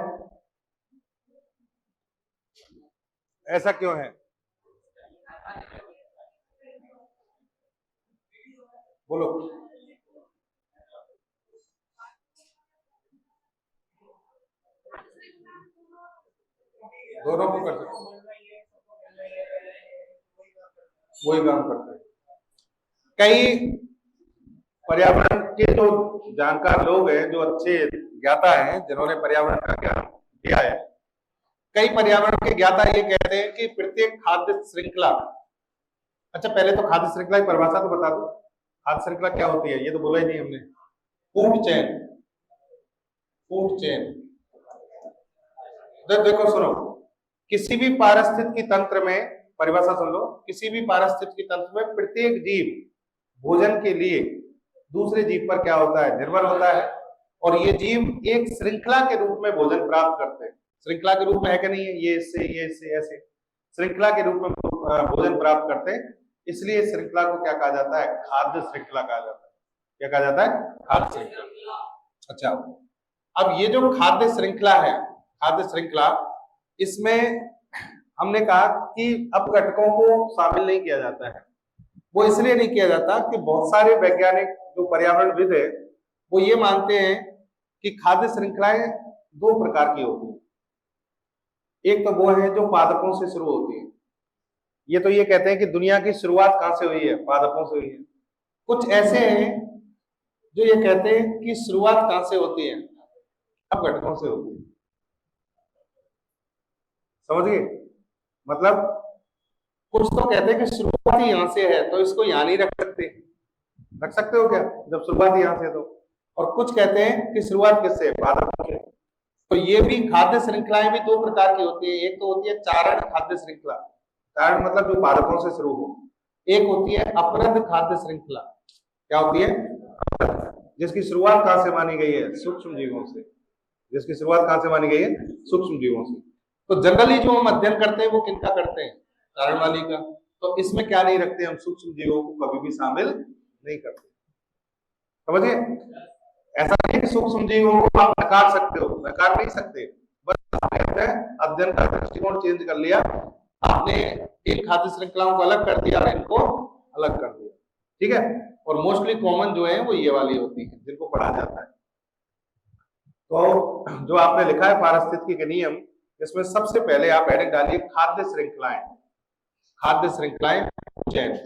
ऐसा क्यों है? बोलो। दोनों को कर सकते, वही काम करते हैं। कई पर्यावरण के जो जानकार लोग हैं, जो अच्छे ज्ञाता हैं, जिन्होंने पर्यावरण का ज्ञान दिया है, कई पर्यावरण के ज्ञाता ये कहते हैं कि प्रत्येक खाद्य श्रृंखला, अच्छा पहले तो खाद्य श्रृंखला की परिभाषा तो बता दो। खाद्य श्रृंखला क्या होती है? ये तो बोला ही नहीं हमने। Food chain. फूड चेन, देखो सुनो, किसी भी पारिस्थितिकी तंत्र में, परिभाषा सुन लो, किसी भी पारिस्थितिकी तंत्र में प्रत्येक जीव भोजन के लिए दूसरे जीव पर क्या होता है? निर्भर होता है। और ये जीव एक श्रृंखला के रूप में भोजन प्राप्त करते हैं। श्रृंखला के रूप में है कि नहीं है? ये इससे, ये इससे, ऐसे श्रृंखला के रूप में भोजन प्राप्त करते हैं, इसलिए इस श्रृंखला को क्या कहा जाता है? खाद्य श्रृंखला कहा जाता है। क्या कहा जाता है? खाद्य श्रृंखला। अच्छा, अब ये जो खाद्य श्रृंखला है, खाद्य श्रृंखला, इसमें हमने कहा कि अपघटकों को शामिल नहीं किया जाता है। वो इसलिए नहीं किया जाता कि बहुत सारे वैज्ञानिक जो पर्यावरणविद है वो ये मानते हैं कि खाद्य श्रृंखलाएं दो प्रकार की होती हैं। एक तो वो है जो पादपों से शुरू होती है, ये तो ये कहते हैं कि दुनिया की शुरुआत कहां से हुई है? पादपों से हुई है। कुछ ऐसे हैं जो ये कहते हैं कि शुरुआत कहां से होती है? अपघटकों से होती है। समझ गए? मतलब कुछ तो कहते हैं कि शुरुआत ही यहां से है, तो इसको यहां नहीं रख सकते। रख सकते हो क्या जब शुरुआत यहां से? तो और कुछ कहते हैं कि शुरुआत किससे? पादपों से। तो ये भी खाद्य श्रृंखलाएं भी दो प्रकार की होती है। एक तो होती है चारण खाद्य श्रृंखला, चारण मतलब जो पादपों से शुरू हो। एक होती है अपरद खाद्य श्रृंखला। क्या होती है? जिसकी शुरुआत कहां से मानी गई है? सूक्ष्म जीवों से। जिसकी शुरुआत कहां से मानी गई है? सूक्ष्म जीवों से। तो जनरली जो हम अध्ययन करते हैं वो किनका करते हैं? चारण वाली का। तो इसमें क्या नहीं रखते हम? सूक्ष्म जीवों को कभी भी शामिल नहीं करते। समझिए? ऐसा नहीं कि सूक्ष्म जीवों को आप नकार सकते हो, नकार नहीं सकते, बस अध्ययन का दृष्टिकोण चेंज कर लिया आपने, इन खाद्य श्रृंखलाओं को अलग कर दिया और इनको अलग कर दिया। ठीक है? और मोस्टली कॉमन जो है वो ये वाली होती है जिनको पढ़ा जाता है। तो जो आपने लिखा है पारिस्थितिकी के नियम, इसमें सबसे पहले आप हेडिंग डालिए खाद्य श्रृंखलाएं। खाद्य श्रृंखलाएं, चैन,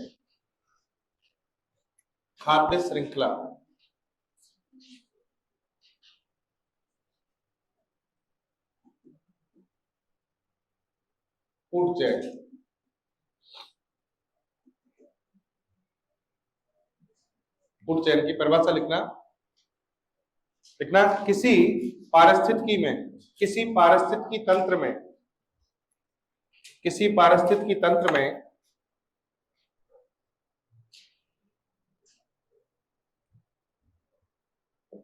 खाद्य श्रृंखला। Food chain. फूड चैन की परिभाषा लिखना किसी पारिस्थितिकी में, किसी पारिस्थितिकी तंत्र में, किसी पारिस्थितिकी तंत्र में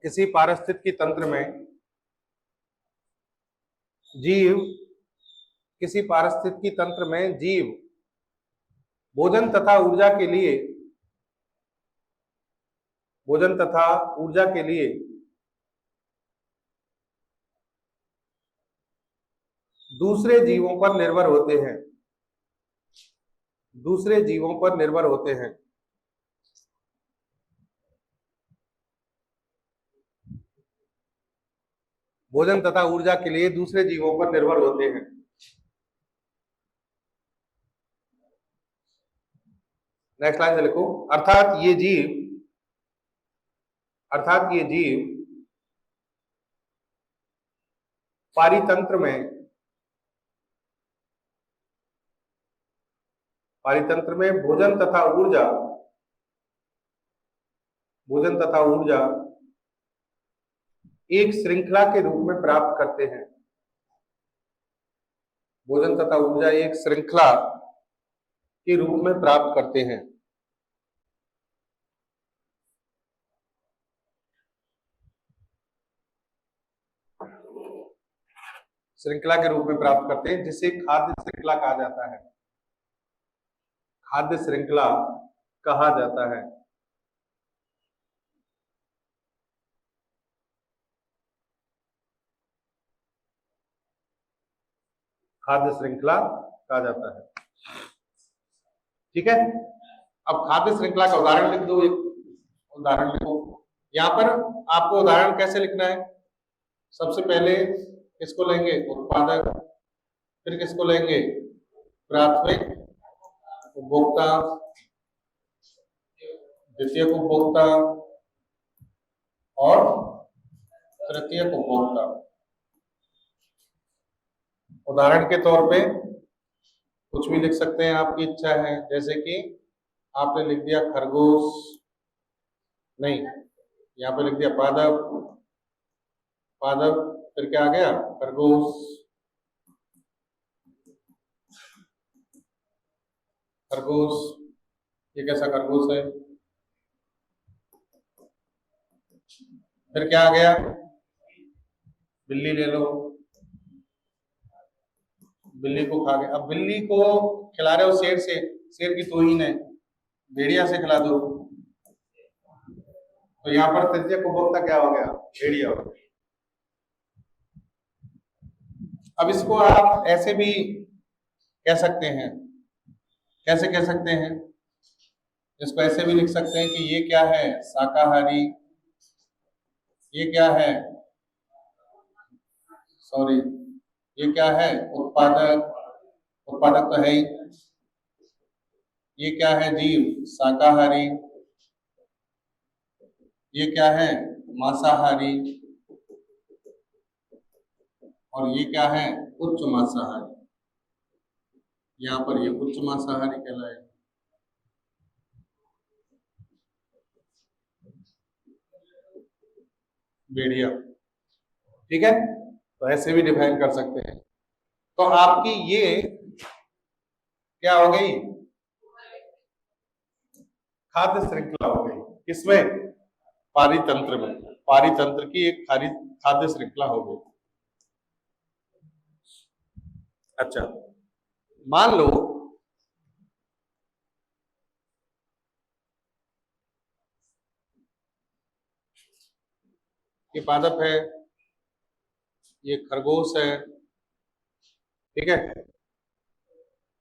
किसी पारिस्थितिकी तंत्र में जीव, किसी पारिस्थितिकी तंत्र में जीव भोजन तथा ऊर्जा के लिए, भोजन तथा ऊर्जा के लिए दूसरे जीवों पर निर्भर होते हैं, दूसरे जीवों पर निर्भर होते हैं। भोजन तथा ऊर्जा के लिए दूसरे जीवों पर निर्भर होते हैं। नेक्स्ट लाइन से लिखो, अर्थात ये जीव, अर्थात ये जीव पारितंत्र में, पारितंत्र में भोजन तथा ऊर्जा, भोजन तथा ऊर्जा एक श्रृंखला के रूप में प्राप्त करते हैं। भोजन तथा ऊर्जा एक श्रृंखला के रूप में प्राप्त करते हैं। श्रृंखला के रूप में प्राप्त करते हैं, जिसे खाद्य श्रृंखला कहा जाता है। खाद्य श्रृंखला कहा जाता है। खाद्य श्रृंखला कहा जाता है। ठीक है? अब खाद्य श्रृंखला का उदाहरण लिख दो, एक उदाहरण लिखो। यहां पर आपको उदाहरण कैसे लिखना है? सबसे पहले किसको लेंगे? उत्पादक। फिर किसको लेंगे? प्राथमिक उपभोक्ता, द्वितीयक उपभोक्ता और तृतीयक उपभोक्ता। उदाहरण के तौर पे कुछ भी लिख सकते हैं, आपकी इच्छा है, जैसे कि आपने लिख दिया खरगोश, नहीं, यहाँ पे लिख दिया पादप, पादप, फिर क्या आ गया? खरगोश, खरगोश, ये कैसा खरगोश है? फिर क्या आ गया? बिल्ली ले लो, बिल्ली को खा गए। अब बिल्ली को खिला रहे हो शेर से, शेर की तौहीन है, भेड़िया से खिला दो, तो यहाँ पर तृतीयक उपभोक्ता क्या हो गया? भेड़िया हो गया। अब इसको आप ऐसे भी कह सकते हैं, कैसे कह सकते हैं? इसको ऐसे भी लिख सकते हैं कि ये क्या है? शाकाहारी। ये क्या है? सॉरी, ये क्या है? उत्पादक। उत्पादक तो है ही। ये क्या है? जीव, शाकाहारी। ये क्या है? मांसाहारी। और ये क्या है? उच्च मांसाहारी। यहाँ पर ये उच्च मांसाहारी कहलाएगा। भेड़िया, ठीक है। तो ऐसे भी डिफाइन कर सकते हैं। तो आपकी ये क्या हो गई? खाद्य श्रृंखला हो गई। किसमें? पारितंत्र में। पारितंत्र की एक खाद्य श्रृंखला हो गई। अच्छा, मान लो ये पादप है, ये खरगोश है, ठीक है,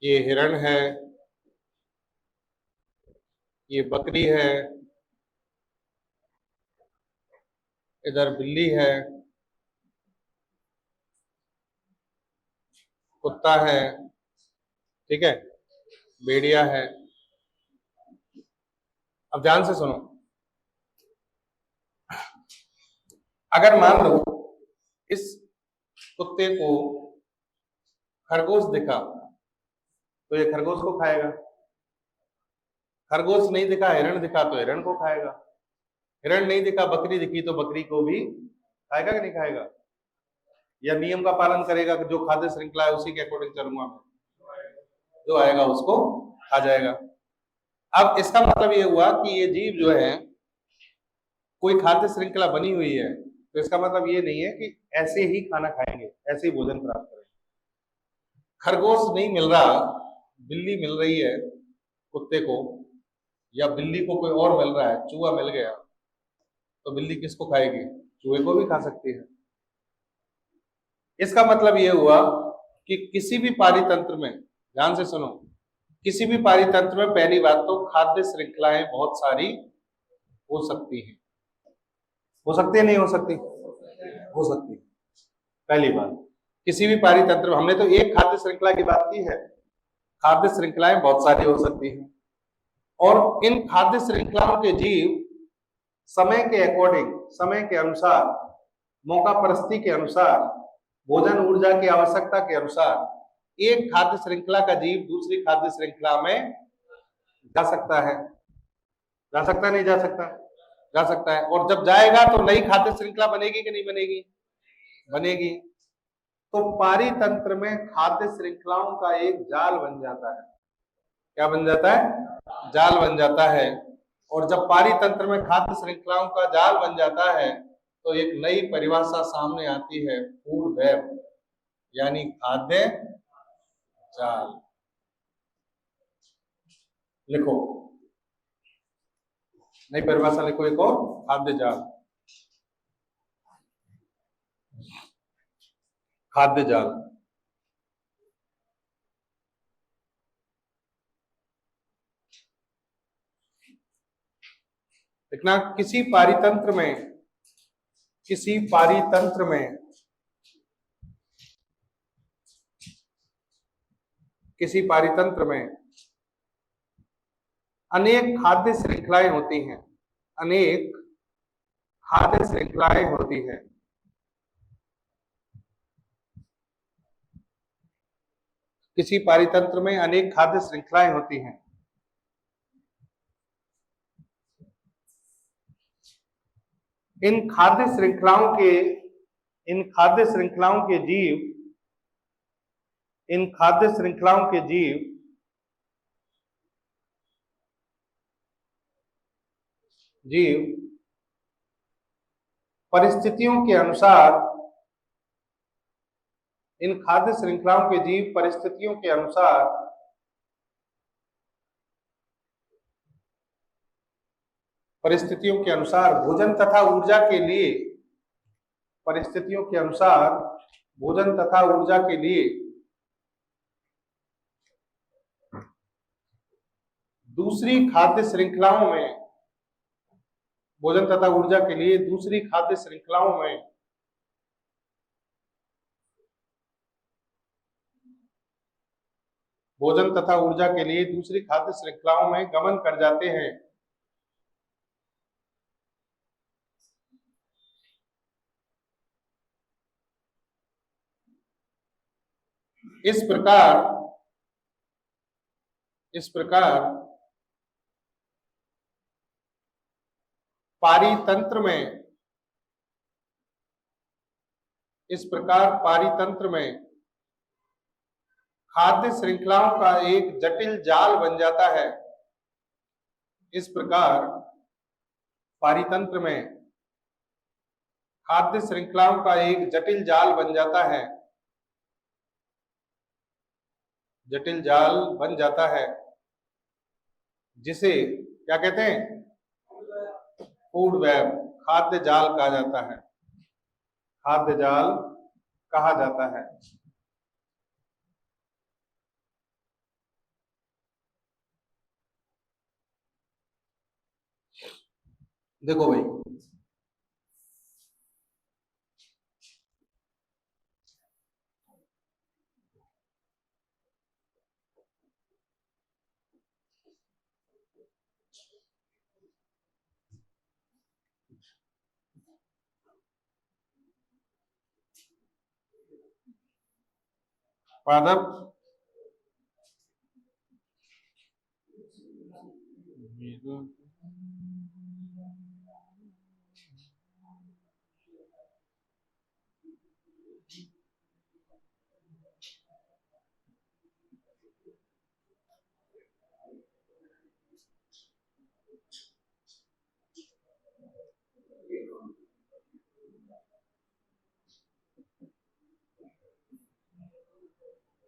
ये हिरण है, ये बकरी है, इधर बिल्ली है, कुत्ता है, ठीक है, भेड़िया है। अब ध्यान से सुनो, अगर मान लो इस कुत्ते को खरगोश दिखा तो ये खरगोश को खाएगा, खरगोश नहीं दिखा, हिरण दिखा तो हिरण को खाएगा, हिरण नहीं दिखा, बकरी दिखी तो बकरी को भी खाएगा कि नहीं खाएगा? या नियम का पालन करेगा कि जो खाद्य श्रृंखला है उसी के अकॉर्डिंग चलूंगा मैं, जो आएगा उसको खा जाएगा। अब इसका मतलब ये हुआ कि ये जीव जो है कोई खाद्य श्रृंखला बनी हुई है, तो इसका मतलब ये नहीं है कि ऐसे ही खाना खाएंगे, ऐसे ही भोजन प्राप्त करेंगे। खरगोश नहीं मिल रहा, बिल्ली मिल रही है कुत्ते को, या बिल्ली को कोई और मिल रहा है, चूहा मिल गया, तो बिल्ली किसको खाएगी? चूहे को भी खा सकती है। इसका मतलब ये हुआ कि किसी भी पारितंत्र में, ध्यान से सुनो, किसी भी पारितंत्र में पहली बात तो खाद्य श्रृंखलाएं बहुत सारी हो सकती हैं। हो सकती है, नहीं हो सकती? हो सकती है। पहली बात, किसी भी पारितंत्र में, हमने तो एक खाद्य श्रृंखला की बात की है, खाद्य श्रृंखलाएं बहुत सारी हो सकती हैं, और इन खाद्य श्रृंखलाओं के जीव समय के अकॉर्डिंग, समय के अनुसार, मौका परिस्थिति के अनुसार, भोजन ऊर्जा की आवश्यकता के अनुसार एक खाद्य श्रृंखला का जीव दूसरी खाद्य श्रृंखला में जा सकता है। जा सकता है, नहीं जा सकता? जा सकता है। और जब जाएगा तो नई खाद्य श्रृंखला बनेगी कि नहीं बनेगी? बनेगी। तो पारितंत्र में खाद्य श्रृंखलाओं का एक जाल बन जाता है। क्या बन जाता है? जाल बन जाता है। और जब पारितंत्र में खाद्य श्रृंखलाओं का जाल बन जाता है तो एक नई परिभाषा सामने आती है, फूड वेब, यानी खाद्य जाल। लिखो, नई परिभाषा लिखो एक और, खाद्य जाल। खाद्य जाल, लिखना, किसी पारितंत्र में, किसी पारितंत्र में, किसी पारितंत्र में अनेक खाद्य श्रृंखलाएं होती हैं, अनेक खाद्य श्रृंखलाएं होती हैं। किसी पारितंत्र में अनेक खाद्य श्रृंखलाएं होती हैं। इन खाद्य श्रृंखलाओं के, इन खाद्य श्रृंखलाओं के जीव, इन खाद्य श्रृंखलाओं के जीव जीव परिस्थितियों के अनुसार, इन खाद्य श्रृंखलाओं के जीव परिस्थितियों के अनुसार भोजन तथा ऊर्जा के लिए दूसरी खाद्य श्रृंखलाओं में भोजन तथा ऊर्जा के लिए दूसरी खाद्य श्रृंखलाओं में भोजन तथा ऊर्जा के लिए दूसरी खाद्य श्रृंखलाओं में गमन कर जाते हैं। इस प्रकार पारितंत्र में खाद्य श्रृंखलाओं का एक जटिल जाल बन जाता है। इस प्रकार पारितंत्र में खाद्य श्रृंखलाओं का एक जटिल जाल बन जाता है जिसे क्या कहते हैं? फूड वेब, खाद्य जाल कहा जाता है। देखो भाई, पादप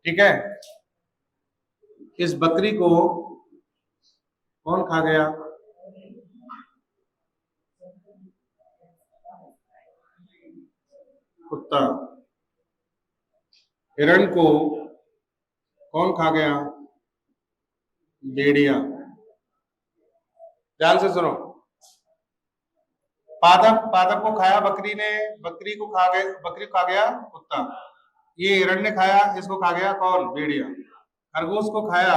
ठीक है। इस बकरी को कौन खा गया? कुत्ता। हिरण को कौन खा गया? भेड़िया। ध्यान से सुनो, पादप को खाया बकरी ने, बकरी को खा गया कुत्ता। ये हिरण ने खाया, इसको खा गया कौन? भेड़िया। खरगोश को खाया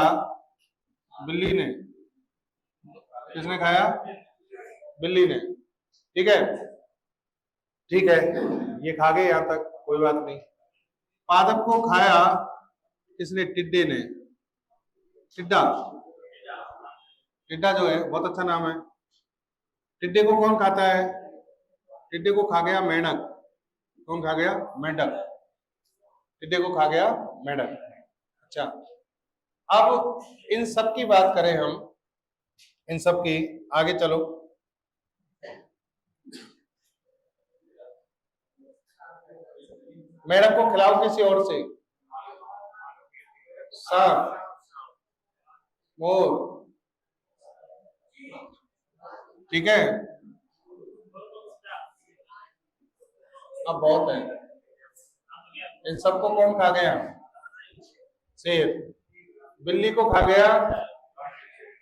बिल्ली ने, किसने खाया? बिल्ली ने। ठीक है, ये खा गए, यहां तक कोई बात नहीं। पादप को खाया किसने? टिड्डे ने। टिड्डा जो है बहुत अच्छा नाम है। टिड्डे को कौन खाता है? टिड्डे को खा गया मेंढक। कौन खा गया? मेंढक। टिड्डे को खा गया मेंढक। अच्छा, अब इन सब की बात करें हम, इन सब की, आगे चलो। मेंढक को खिलाओ किसी और से? सांप, मोर, ठीक है। अब बहुत है, इन सबको कौन खा गया? शेर। बिल्ली को खा गया,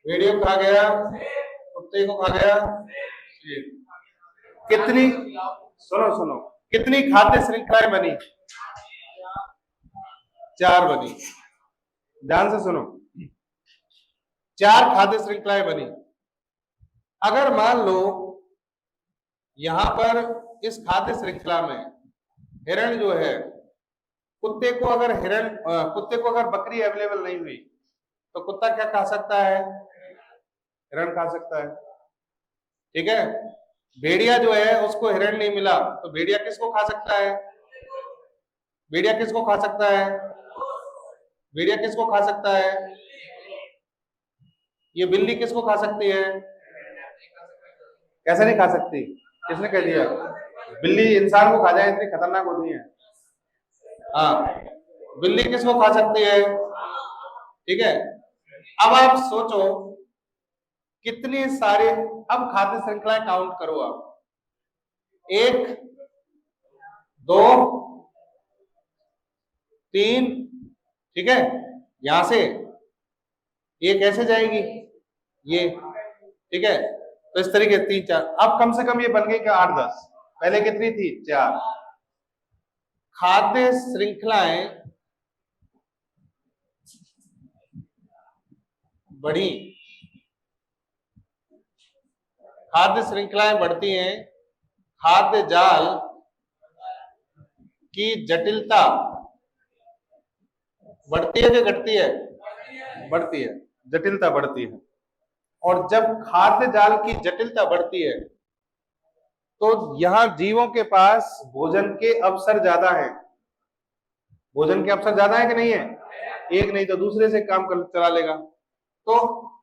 भेड़िए को खा गया, कुत्ते को खा गया, शेर। कितनी, सुनो, कितनी खाद्य श्रृंखलाएं बनी? 4 बनी। ध्यान से सुनो, 4 खाद्य श्रृंखलाएं बनी। अगर मान लो यहां पर इस खाद्य श्रृंखला में हिरण जो है, कुत्ते को अगर बकरी अवेलेबल नहीं हुई तो कुत्ता क्या खा सकता है? हिरण खा सकता है। ठीक है। भेड़िया जो है उसको हिरण नहीं मिला तो भेड़िया किसको खा सकता है? भेड़िया किसको खा सकता है? भेड़िया किसको खा सकता है? ये बिल्ली किसको खा सकती है? कैसे नहीं खा सकती? किसने कह दिया? बिल्ली इंसान को खा जाए इतनी खतरनाक होती है? हाँ, बिल्ली किसको खा सकती है? ठीक है, अब आप सोचो कितनी सारे, अब खाद्य श्रृंखलाएं काउंट करो आप, 1 2 3, ठीक है, यहां से ये कैसे जाएगी, ये, ठीक है, तो इस तरीके 3 4, अब कम से कम ये बन गई क्या 8 10, पहले कितनी थी 4। खाद्य श्रृंखलाएं बढ़ी, खाद्य श्रृंखलाएं बढ़ती हैं, खाद्य जाल की जटिलता बढ़ती है कि घटती है? बढ़ती है, जटिलता बढ़ती है। और जब खाद्य जाल की जटिलता बढ़ती है तो यहां जीवों के पास भोजन के अवसर ज्यादा हैं। भोजन के अवसर ज्यादा है कि नहीं है? एक नहीं तो दूसरे से काम कर चला लेगा। तो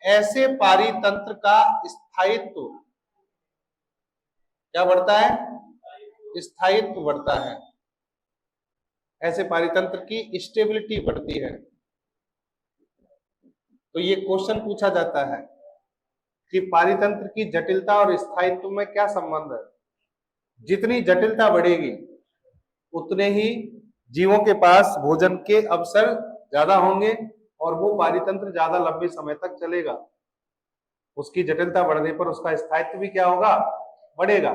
ऐसे पारितंत्र का स्थायित्व क्या बढ़ता है? स्थायित्व बढ़ता है। ऐसे पारितंत्र की स्टेबिलिटी बढ़ती है। तो ये क्वेश्चन पूछा जाता है कि पारितंत्र की जटिलता और स्थायित्व में क्या संबंध है। जितनी जटिलता बढ़ेगी उतने ही जीवों के पास भोजन के अवसर ज्यादा होंगे और वो पारितंत्र ज्यादा लंबे समय तक चलेगा। उसकी जटिलता बढ़ने पर उसका स्थायित्व भी क्या होगा? बढ़ेगा।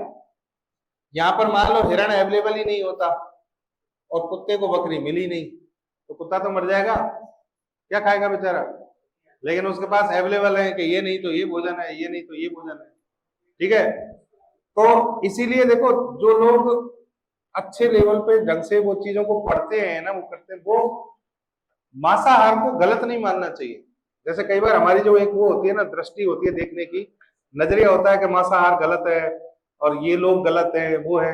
यहां पर मान लो हिरण अवेलेबल ही नहीं होता और कुत्ते को बकरी मिली नहीं, तो कुत्ता तो मर जाएगा, क्या खाएगा बेचारा? लेकिन उसके पास अवेलेबल है कि ये नहीं तो ये भोजन है, ये नहीं तो ये भोजन है, ठीक है। तो इसीलिए देखो, जो लोग अच्छे लेवल पे ढंग से वो चीजों को पढ़ते हैं ना, वो करते हैं, वो मांसाहार को गलत नहीं मानना चाहिए। जैसे कई बार हमारी जो एक वो होती है ना, दृष्टि होती है देखने की, नजरिया होता है कि मांसाहार गलत है और ये लोग गलत है, वो है।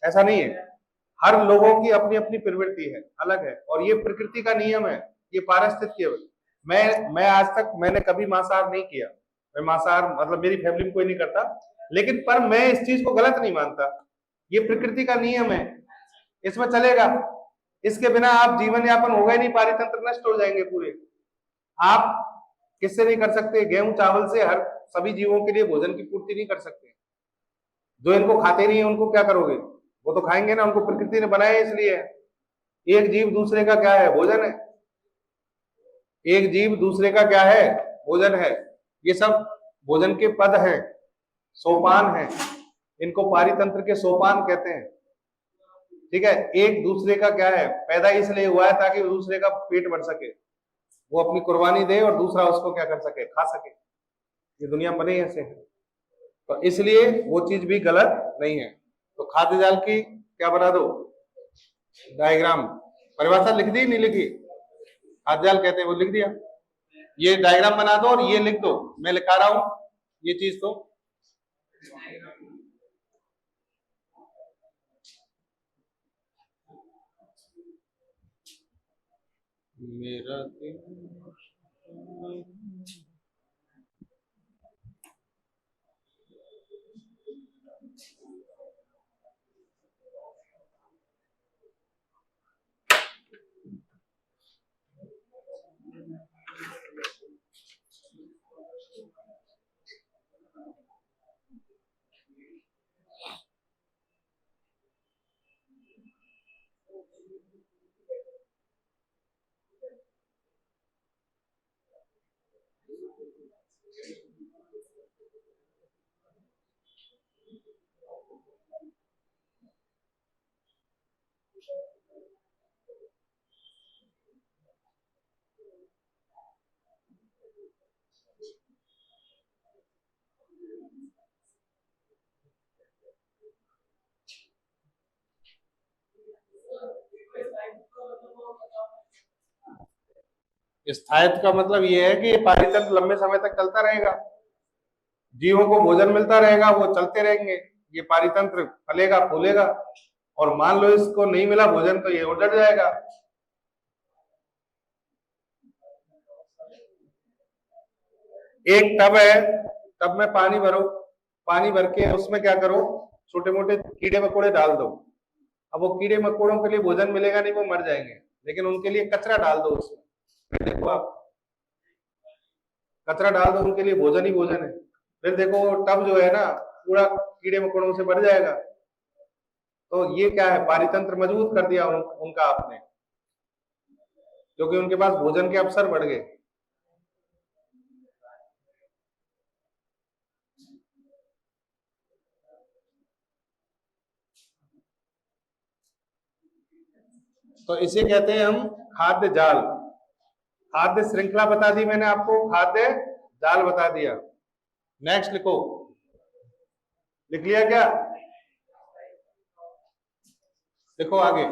ऐसा नहीं है। हर लोगों की अपनी अपनी प्रवृत्ति है, अलग है, और ये प्रकृति का नियम है, ये पारिस्थितिकी है। मैं आज तक मैंने कभी मांसाहार नहीं किया। मैं मांसाहार मतलब मेरी फैमिली में कोई नहीं करता, लेकिन पर मैं इस चीज को गलत नहीं मानता। ये प्रकृति का नियम है, इसमें चलेगा। इसके बिना आप जीवन यापन होगा ही नहीं, पारितंत्र नष्ट हो जाएंगे पूरे। आप किससे नहीं कर सकते? गेहूं चावल से हर सभी जीवों के लिए भोजन की पूर्ति नहीं कर सकते। जो इनको खाते नहीं है उनको क्या करोगे? वो तो खाएंगे ना, उनको प्रकृति ने बनाया इसलिए। एक जीव दूसरे का क्या है? भोजन है। एक जीव दूसरे का क्या है? भोजन है। ये सब भोजन के पद हैं, सोपान है। इनको पारितंत्र के सोपान कहते हैं, ठीक है। एक दूसरे का क्या है? पैदा इसलिए हुआ है ताकि दूसरे का पेट भर सके, वो अपनी कुर्बानी दे और दूसरा उसको क्या कर सके? खा सके। ये दुनिया बनी ऐसे है, तो इसलिए वो चीज भी गलत नहीं है। तो खाद्य जाल की क्या बना दो? डायग्राम, परिभाषा लिख दी नहीं लिखी? खाद्य जाल कहते हैं, वो लिख दिया। ये डायग्राम बना दो और ये लिख दो, मैं लिखा रहा हूं ये चीज। तो मेरा स्थायित्व का मतलब ये है कि ये पारितंत्र लंबे समय तक चलता रहेगा, जीवों को भोजन मिलता रहेगा, वो चलते रहेंगे, ये पारितंत्र फलेगा फूलेगा। और मान लो इसको नहीं मिला भोजन तो ये उजड़ जाएगा। एक टब है, टब में पानी भरो, पानी भर के उसमें क्या करो? छोटे मोटे कीड़े मकोड़े डाल दो। अब वो कीड़े मकोड़ों के लिए भोजन मिलेगा नहीं, वो मर जाएंगे, लेकिन उनके लिए कचरा डाल दो उसमें, देखो आप कचरा डाल दो, उनके लिए भोजन ही भोजन है। फिर देखो टब जो है ना पूरा कीड़े मकोड़ों से भर जाएगा। तो ये क्या है, पारितंत्र मजबूत कर दिया उनका आपने, क्योंकि उनके पास भोजन के अवसर बढ़ गए। तो इसे कहते हैं हम खाद्य जाल। खाद्य श्रृंखला बता दी मैंने आपको, खाद्य जाल बता दिया। नेक्स्ट लिखो, लिख लिया क्या? देखो आगे,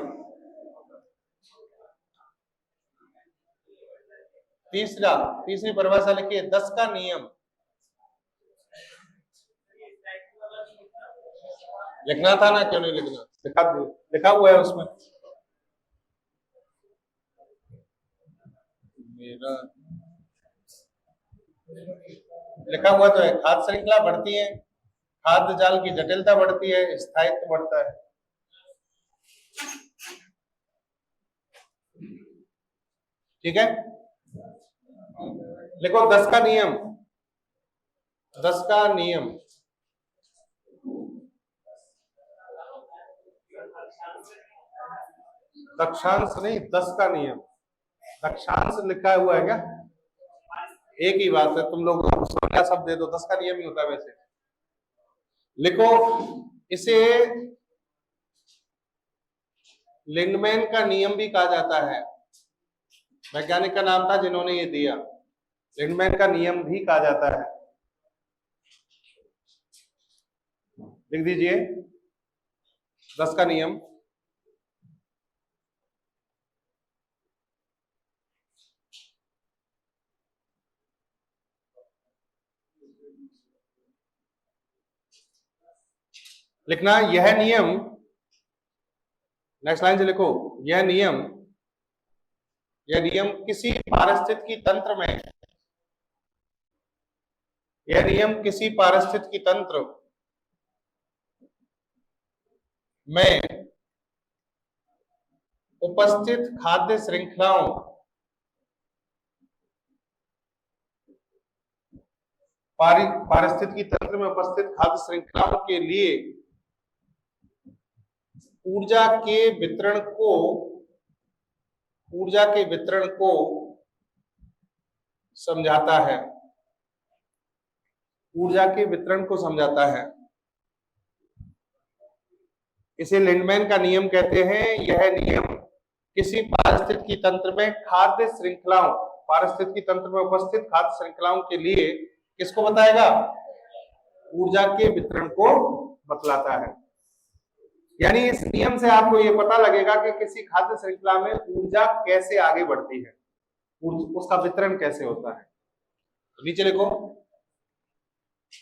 तीसरी परिभाषा लिखिए, 10 का नियम। लिखना था ना, क्यों नहीं लिखना? लिखा हुआ है उसमें मेरा लिखा हुआ तो है। खाद्य श्रृंखला बढ़ती है, खाद्य जाल की जटिलता बढ़ती है, स्थायित्व बढ़ता है। ठीक है, लिखो 10 का नियम। 10 का नियम, दक्षांश नहीं, 10 का नियम। दक्षांश लिखा हुआ है क्या? एक ही बात है, तुम लोग संज्ञा शब्द दे दो, 10 का नियम ही होता है वैसे। लिखो, इसे लिंडमैन का नियम भी कहा जाता है। वैज्ञानिक का नाम था जिन्होंने ये दिया, लिंडमैन का नियम भी कहा जाता है। लिख दीजिए 10 का नियम। लिखना यह नियम, नेक्स्ट लाइन से लिखो, यह नियम किसी पारिस्थितिकी तंत्र में, यह नियम किसी पारिस्थितिकी तंत्र में उपस्थित खाद्य श्रृंखलाओं पारिस्थितिकी तंत्र में उपस्थित खाद्य श्रृंखलाओं के लिए ऊर्जा के वितरण को समझाता है। ऊर्जा के वितरण को समझाता है, इसे लिंडमैन का नियम कहते हैं। यह नियम किसी पारिस्थितिकी तंत्र में खाद्य श्रृंखलाओं, पारिस्थितिकी तंत्र में उपस्थित खाद्य श्रृंखलाओं के लिए किसको बताएगा? ऊर्जा के वितरण को बतलाता है। यानी इस नियम से आपको यह पता लगेगा कि किसी खाद्य श्रृंखला में ऊर्जा कैसे आगे बढ़ती है, उसका वितरण कैसे होता है। तो नीचे लिखो,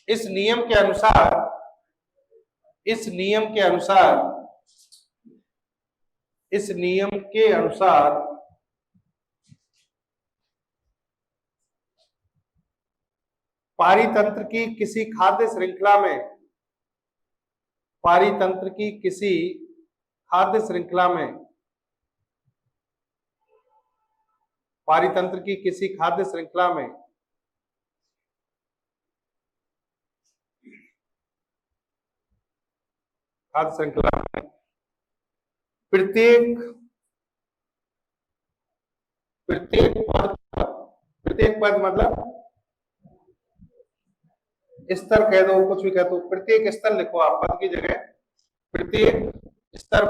इस नियम के अनुसार पारितंत्र की किसी खाद्य श्रृंखला में, पारितंत्र की किसी खाद्य श्रृंखला में, पारितंत्र की किसी खाद्य श्रृंखला में खाद्य श्रृंखला में प्रत्येक पद मतलब स्तर कह दो, कुछ भी कह दो, प्रत्येक स्तर लिखो आप पद की जगह। प्रत्येक स्तर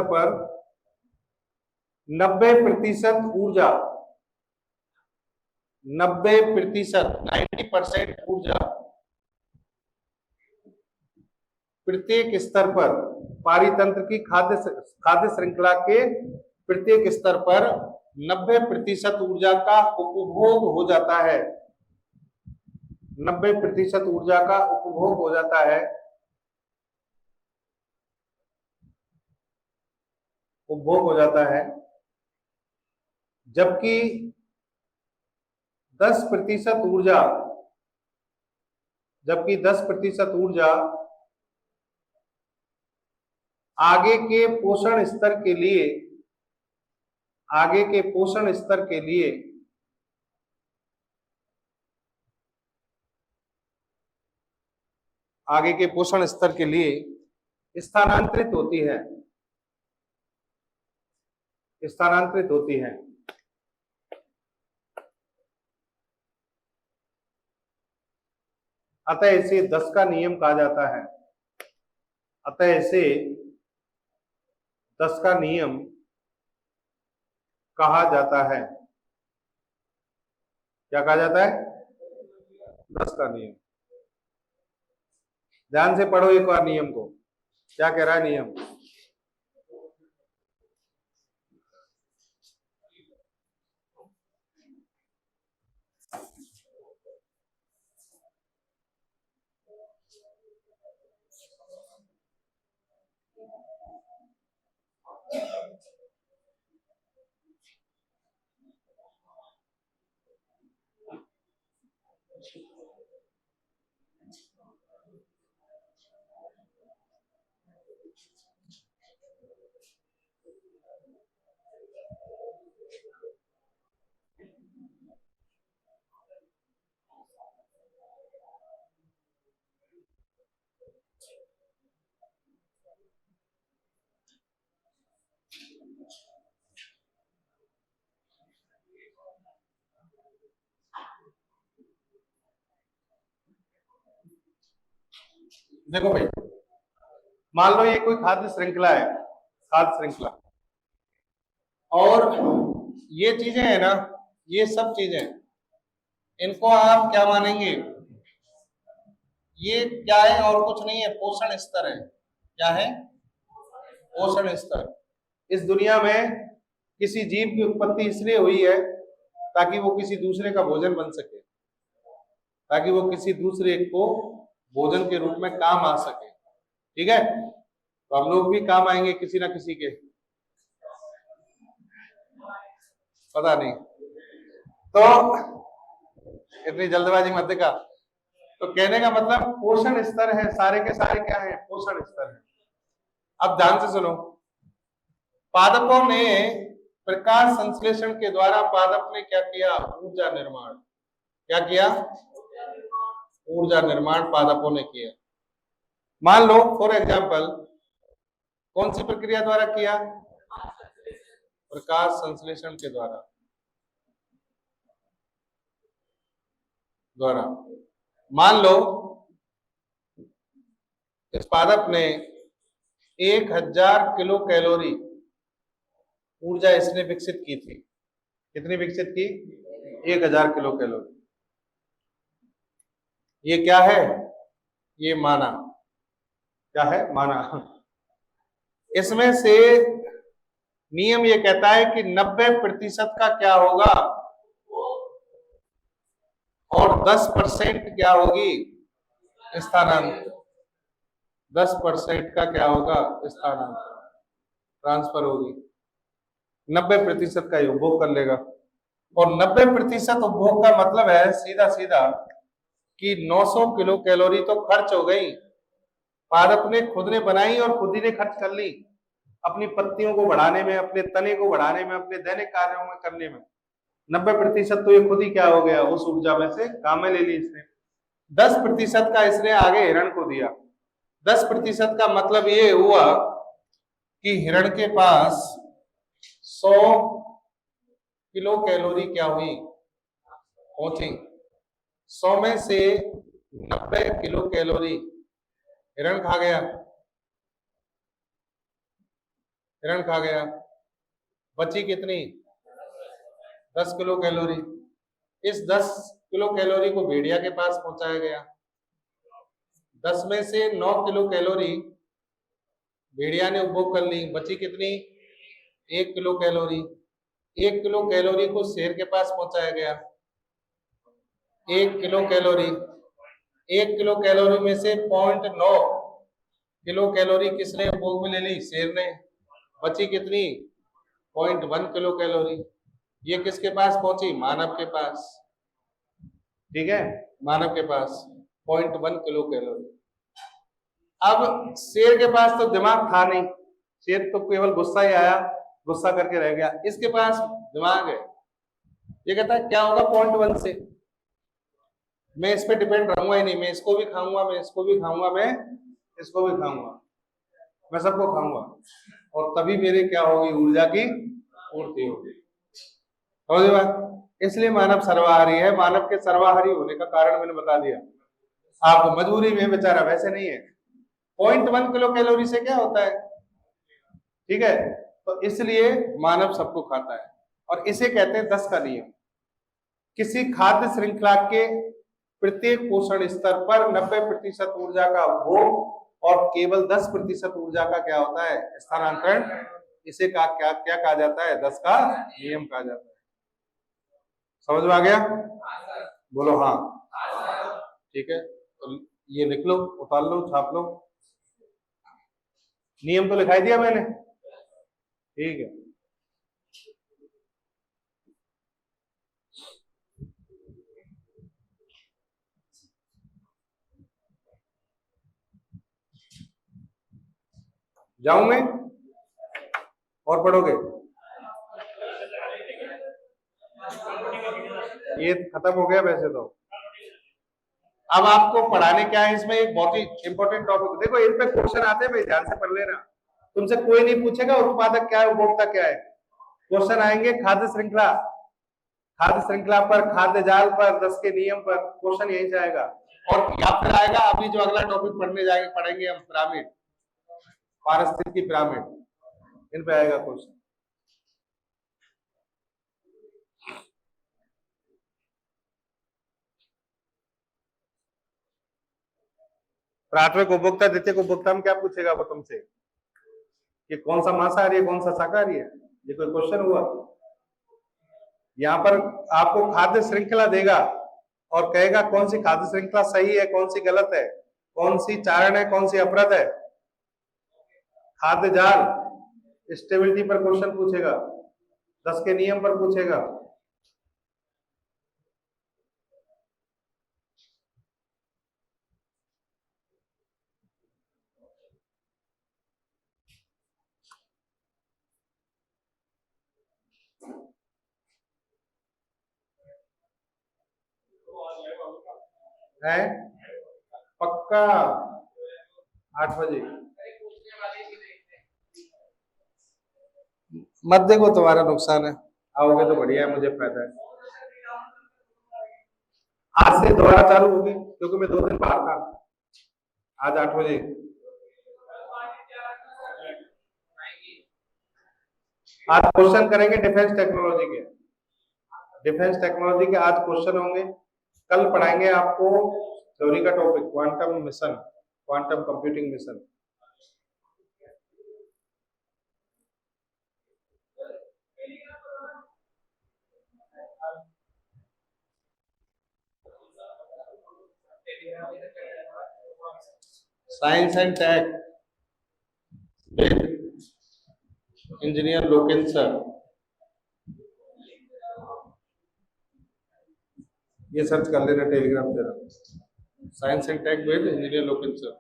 पर 90% ऊर्जा, 90% ऊर्जा प्रत्येक स्तर पर, पारितंत्र की खाद्य श्रृंखला के प्रत्येक स्तर पर 90% ऊर्जा का उपभोग हो जाता है। 90% ऊर्जा का उपभोग हो जाता है, जबकि 10% ऊर्जा आगे के पोषण स्तर के लिए, आगे के पोषण स्तर के लिए आगे के पोषण स्तर के लिए स्थानांतरित होती है, स्थानांतरित होती है। अतः इसे 10 का नियम कहा जाता है। अतः इसे 10 का नियम कहा जाता है। क्या कहा जाता है? 10 का नियम। ध्यान से पढ़ो एक बार नियम को, क्या कह रहा है नियम। देखो भाई, मान लो ये कोई खाद्य श्रृंखला है, खाद्य श्रृंखला, और ये चीजें है ना, ये सब चीजें, इनको आप क्या मानेंगे? ये क्या है? और कुछ नहीं है, पोषण स्तर है। क्या है? पोषण स्तर। इस दुनिया में किसी जीव की उत्पत्ति इसलिए हुई है ताकि वो किसी दूसरे का भोजन बन सके, ताकि वो किसी दूसरे को भोजन के रूप में काम आ सके। ठीक है, तो हम लोग भी काम आएंगे किसी ना किसी के, पता नहीं। तो इतनी जल्दबाजी मत दिखा। तो कहने का मतलब पोषण स्तर है, सारे के सारे क्या है? पोषण स्तर है। अब ध्यान से सुनो, पादपों ने प्रकाश संश्लेषण के द्वारा पादप ने क्या किया? ऊर्जा निर्माण। क्या किया? ऊर्जा निर्माण पादपों ने किया। मान लो फॉर एग्जाम्पल, कौन सी प्रक्रिया द्वारा किया? प्रकाश संश्लेषण के द्वारा मान लो इस पादप ने 1000 किलो कैलोरी ऊर्जा इसने विकसित की थी। कितनी विकसित की? 1000 किलो कैलोरी। ये क्या है? ये माना। क्या है? माना। इसमें से नियम ये कहता है कि 90% का क्या होगा और 10% क्या होगी? स्थानांतरण। 10% का क्या होगा? स्थानांतरण, ट्रांसफर होगी। 90% का उपभोग कर लेगा। और 90% उपभोग का मतलब है सीधा सीधा कि 900 किलो कैलोरी तो खर्च हो गई, पादप ने खुद ने बनाई और खुद ही ने खर्च कर ली अपनी पत्तियों को बढ़ाने में, अपने तने को बढ़ाने में, अपने दैनिक कार्यों में करने में। 90% तो ये खुद ही क्या हो गया? उस ऊर्जा में से काम में ले ली इसने। 10% का इसने आगे हिरण को दिया। 10% का मतलब ये हुआ कि हिरण के पास 100 किलो कैलोरी क्या हुई? पहुंची। 100 में से 90 किलो कैलोरी हिरण खा गया, हिरण खा गया। बची कितनी? 10 किलो कैलोरी। इस 10 किलो कैलोरी को भेड़िया के पास पहुंचाया गया। 10 में से 9 किलो कैलोरी भेड़िया ने उपभोग कर ली। बची कितनी? 1 किलो कैलोरी। 1 किलो कैलोरी को शेर के पास पहुंचाया गया। 1 किलो कैलोरी। 1 किलो कैलोरी में से 0.9 किलो कैलोरी किसने उपभोग में ले ली? शेर ने। बची कितनी? 0.1 किलो कैलोरी। ये किसके पास पहुंची? मानव के पास। ठीक है, मानव के पास 0.1 किलो कैलोरी। अब शेर के पास तो दिमाग था नहीं, शेर तो केवल गुस्सा ही आया, गुस्सा करके रह गया, इसके पास दिमाग है। ये कहता है क्या होगा 0.1 से, मैं इस पे डिपेंड रहूंगा ही नहीं, मैं इसको भी खाऊंगा, मैं इसको भी खाऊंगा, मैं इसको भी खाऊंगा, मैं सबको खाऊंगा, और तभी मेरे क्या होगी, ऊर्जा की पूर्ति होगी। समझ बात? इसलिए मानव सर्वाहारी है। मानव के सर्वाहारी होने का कारण मैंने बता दिया आपको, मजबूरी में बेचारा, वैसे नहीं है। 0.1 किलो कैलोरी से क्या होता है, ठीक है? तो इसलिए मानव सबको खाता है, और इसे कहते हैं 10 का नियम। किसी खाद्य श्रृंखला के प्रत्येक पोषण स्तर पर 90% ऊर्जा का उपभोग और केवल 10% ऊर्जा का क्या होता है, स्थानांतरण। इसे क्या क्या कहा जाता है, 10 का नियम कहा जाता है। समझ में आ गया? बोलो हाँ। ठीक है, तो ये लिख लो, उतार लो, छाप लो। नियम तो लिखाई दिया मैंने, ठीक है। जाऊं मैं, और पढ़ोगे? ये खत्म हो गया वैसे तो। अब आपको पढ़ाने क्या है, इसमें एक बहुत ही इंपॉर्टेंट टॉपिक देखो, इन पे क्वेश्चन आते हैं भाई, ध्यान से पढ़ लेना। तुमसे कोई नहीं पूछेगा उत्पादक क्या है, उपभोक्ता क्या है। क्वेश्चन आएंगे खाद्य श्रृंखला, खाद्य श्रृंखला पर, खाद्य जाल पर, 10 के नियम पर, क्वेश्चन यही से आएगा। और या फिर आएगा अभी जो अगला टॉपिक पढ़ेंगे हम, पिरामिड, पारिस्थितिकी पिरामिड, इन पे आएगा क्वेश्चन। प्राथमिक उपभोक्ता, द्वितीयक उपभोक्ता में क्या पूछेगा वो तुमसे, कि कौन सा मांसाहारी है, कौन सा शाकाहारी है, ये कोई क्वेश्चन हुआ? यहाँ पर आपको खाद्य श्रृंखला देगा और कहेगा कौन सी खाद्य श्रृंखला सही है, कौन सी गलत है, कौन सी चारण है, कौन सी अपरद है। खाद्य जाल, स्टेबिलिटी पर क्वेश्चन पूछेगा, 10 के नियम पर पूछेगा। है पक्का 8 बजे मत देखो, तुम्हारा नुकसान है, आओगे तो बढ़िया है, मुझे फायदा है। आज से दोबारा चालू होगी, क्योंकि मैं 2 दिन बाहर था। आज 8 बजे आज क्वेश्चन करेंगे डिफेंस टेक्नोलॉजी के, डिफेंस टेक्नोलॉजी के आज क्वेश्चन होंगे। कल पढ़ाएंगे आपको थ्योरी का topic, quantum mission, quantum computing mission. Science and tech engineer Loken sir, ये सर्च कर लेना Telegram channel, science and tech with engineer Loken sir.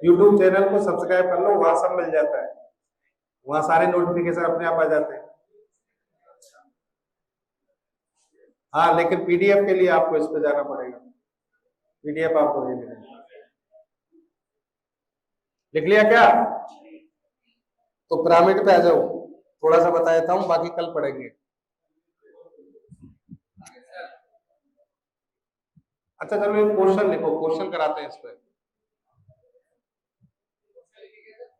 YouTube channel को सब्सक्राइब कर लो, वहां सब मिल जाता है, वहां सारे नोटिफिकेशन अपने आप आ जाते हैं। हाँ, लेकिन पीडीएफ के लिए आपको इस पे जाना पड़ेगा, पीडीएफ आपको नहीं मिलेगा। लिख लिया क्या? तो पिरामिड पे आ जाओ, थोड़ा सा बता देता हूँ, बाकी कल पढ़ेंगे। अच्छा चलो एक क्वेश्चन लिखो, क्वेश्चन कराते हैं इस पे।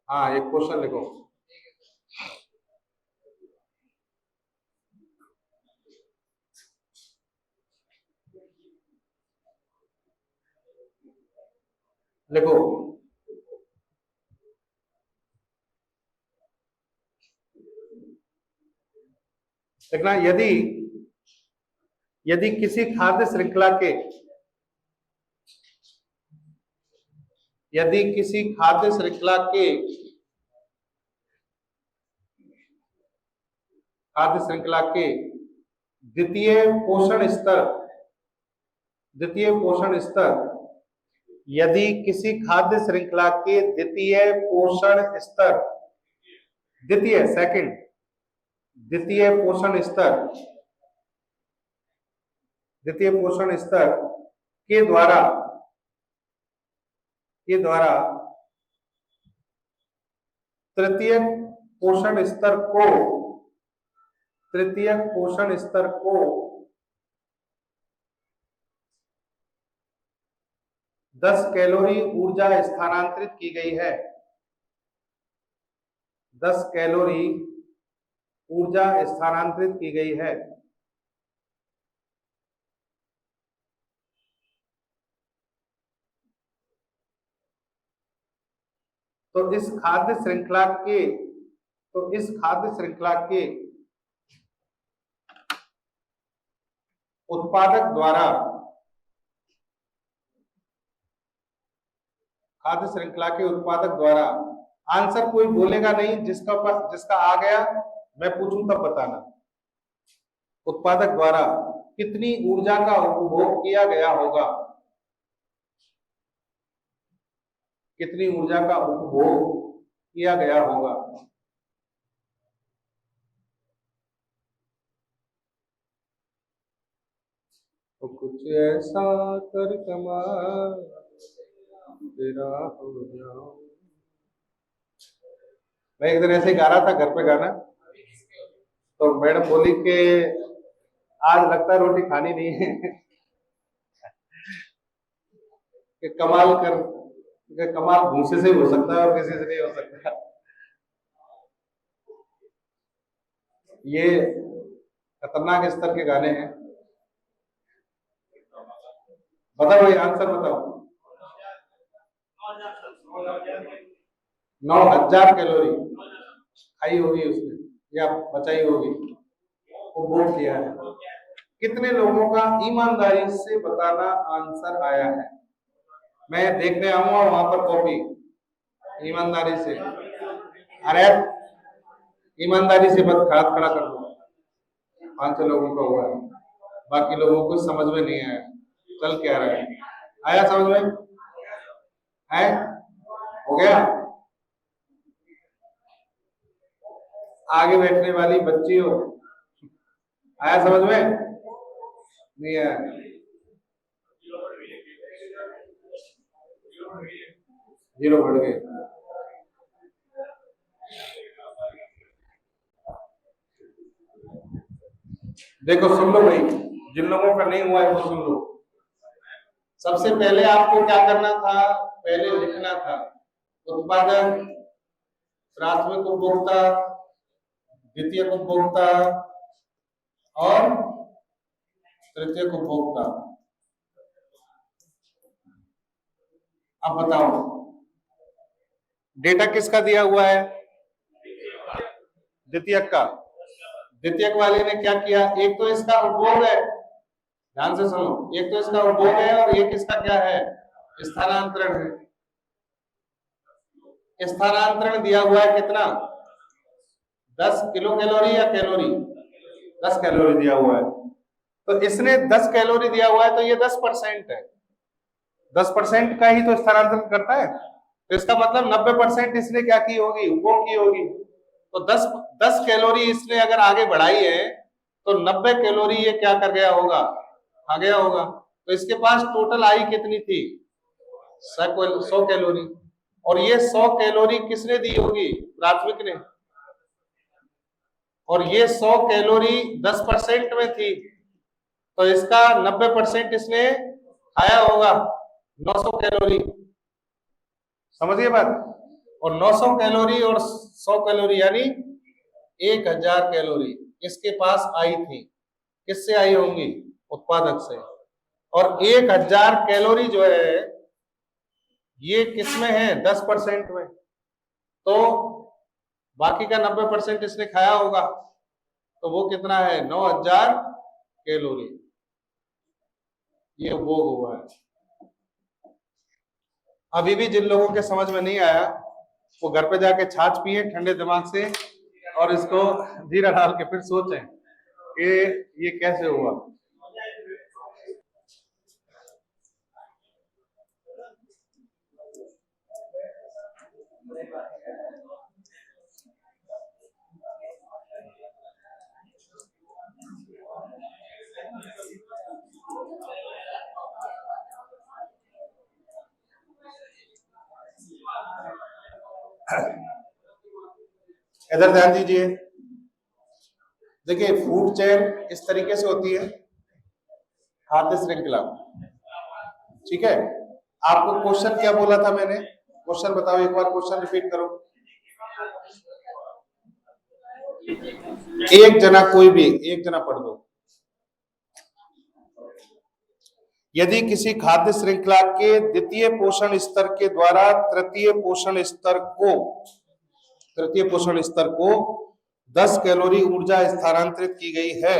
हाँ, एक क्वेश्चन लिखो। लिखो, लिखना, यदि यदि किसी खाद्य श्रृंखला के, यदि किसी खाद्य श्रृंखला के, खाद्य श्रृंखला के द्वितीय पोषण स्तर, द्वितीय पोषण स्तर, यदि किसी खाद्य श्रृंखला के द्वितीय पोषण स्तर, द्वितीय पोषण स्तर के द्वारा तृतीय पोषण स्तर को 10 कैलोरी ऊर्जा स्थानांतरित की गई है। 10 कैलोरी ऊर्जा स्थानांतरित की गई है। तो इस खाद्य श्रृंखला के उत्पादक द्वारा आंसर कोई बोलेगा नहीं, जिसका आ गया मैं पूछूं तब बताना। उत्पादक द्वारा कितनी ऊर्जा का उपभोग किया गया होगा, कितनी ऊर्जा का उपभोग किया गया होगा। तो कुछ ऐसा कर कमाल तेरा हो जाऊं। मैं एक दिन ऐसे गा रहा था घर पे गाना, तो मैडम बोली कि आज लगता है रोटी खानी नहीं है कि कमाल भूसे से ही हो सकता है और किसी से नहीं हो सकता। ये खतरनाक स्तर के गाने हैं। बताओ, ये आंसर बताओ। 9000 कैलोरी खाई होगी उसने या बचाई होगी, उपभोग किया है। कितने लोगों का ईमानदारी से बताना आंसर आया है? मैं देखने आऊंगा वहां पर कॉपी, ईमानदारी से। अरे ईमानदारी से बस हाथ खड़ा कर दो। 500 लोगों का हुआ है, बाकी लोगों को समझ में नहीं आया चल क्या रहा है। आया समझ में? है? हो गया? आगे बैठने वाली बच्ची हो, आया समझ में? नहीं आया? 0 बढ़ गए। देखो सुन लो भाई, जिन लोगों का नहीं हुआ है वो सुन लो। सबसे पहले आपको क्या करना था? पहले लिखना था उत्पादक, प्राथमिक उपभोक्ता, द्वितीय उपभोक्ता और तृतीय उपभोक्ता। अब बताओ डेटा किसका दिया हुआ है? द्वितीयक का। द्वितीयक वाले ने क्या किया? एक तो इसका उपभोग है, ध्यान से सुनो, एक तो इसका उपभोग है और एक इसका क्या है? स्थानांतरण है। स्थानांतरण दिया हुआ है कितना? 10 किलो कैलोरी या कैलोरी? 10 कैलोरी दिया हुआ है। तो इसने 10 कैलोरी दिया हुआ है, तो ये 10% है। 10% का ही तो स्थानांतरण करता है, तो इसका मतलब 90% इसने क्या की होगी? उपभोग की होगी। तो 10 कैलोरी इसने अगर आगे बढ़ाई है तो 90 कैलोरी ये क्या कर गया होगा? आ गया होगा। तो इसके पास टोटल आई कितनी थी? 100 कैलोरी। और ये 100 कैलोरी किसने दी होगी? प्राथमिक ने। और ये 100 कैलोरी 10% में थी, तो इसका 90% इसने खाया होगा, 900 कैलोरी। समझिए बात। और 900 कैलोरी और 100 कैलोरी यानी 1000 कैलोरी इसके पास आई थी। किससे आई होंगी? उत्पादक से। और 1000 कैलोरी जो है ये किसमें है? 10% में। तो बाकी का 90% इसने खाया होगा, तो वो कितना है? 9000 कैलोरी ये उपभोग हुआ है। अभी भी जिन लोगों के समझ में नहीं आया वो घर पे जाके छाछ पिए ठंडे दिमाग से और इसको जीरा डाल के फिर सोचें कि ये कैसे हुआ। इधर ध्यान दीजिए। देखिए फूड चेन इस तरीके से होती है, खाद्य श्रृंखला, ठीक है। आपको क्वेश्चन क्या बोला था मैंने, क्वेश्चन बताओ एक बार, क्वेश्चन रिपीट करो। एक जना, कोई भी एक जना पढ़ दो। यदि किसी खाद्य श्रृंखला के द्वितीय पोषण स्तर के द्वारा तृतीय पोषण स्तर को 10 कैलोरी ऊर्जा स्थानांतरित की गई है,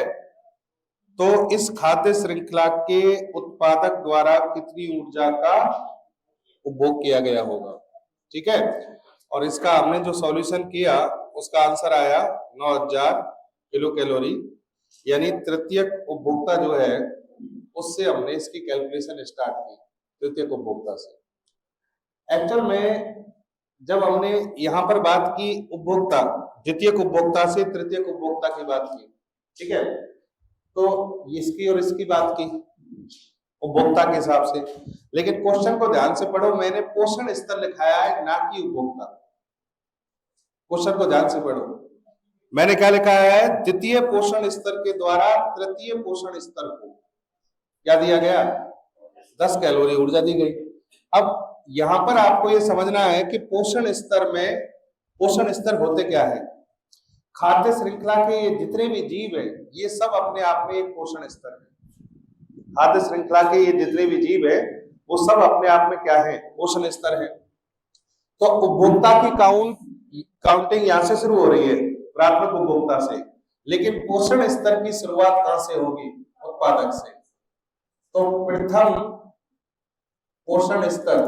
तो इस खाद्य श्रृंखला के उत्पादक द्वारा कितनी ऊर्जा का उपभोग किया गया होगा, ठीक है। और इसका हमने जो सॉल्यूशन किया उसका आंसर आया 9000 किलो कैलोरी, यानी तृतीय उपभोक्ता जो है उससे हमने इसकी कैलकुलेशन स्टार्ट की, तृतीय उपभोक्ता से। एक्चुअल में जब हमने यहाँ पर बात की उपभोक्ता, द्वितीय उपभोक्ता से तृतीय उपभोक्ता की बात की, ठीक है, तो इसकी और इसकी बात की उपभोक्ता के हिसाब से। लेकिन क्वेश्चन को ध्यान से पढ़ो, मैंने पोषण स्तर लिखाया है ना कि उपभोक्ता। क्वेश्चन को ध्यान से पढ़ो, मैंने क्या लिखा है, द्वितीय पोषण स्तर के द्वारा तृतीय पोषण स्तर को क्या दिया गया, 10 कैलोरी ऊर्जा दी गई। अब यहां पर आपको यह समझना है कि पोषण स्तर में, पोषण स्तर होते क्या है, खाद्य श्रृंखला के ये जितने भी जीव है ये सब अपने आप में एक पोषण स्तर है। खाद्य श्रृंखला के ये जितने भी जीव है वो सब अपने आप में क्या है, पोषण स्तर है। तो उपभोक्ता की काउंटिंग यहां से शुरू हो रही है, प्राथमिक उपभोक्ता से, लेकिन पोषण स्तर की शुरुआत कहां से होगी, उत्पादक से। तो प्रथम पोषण स्तर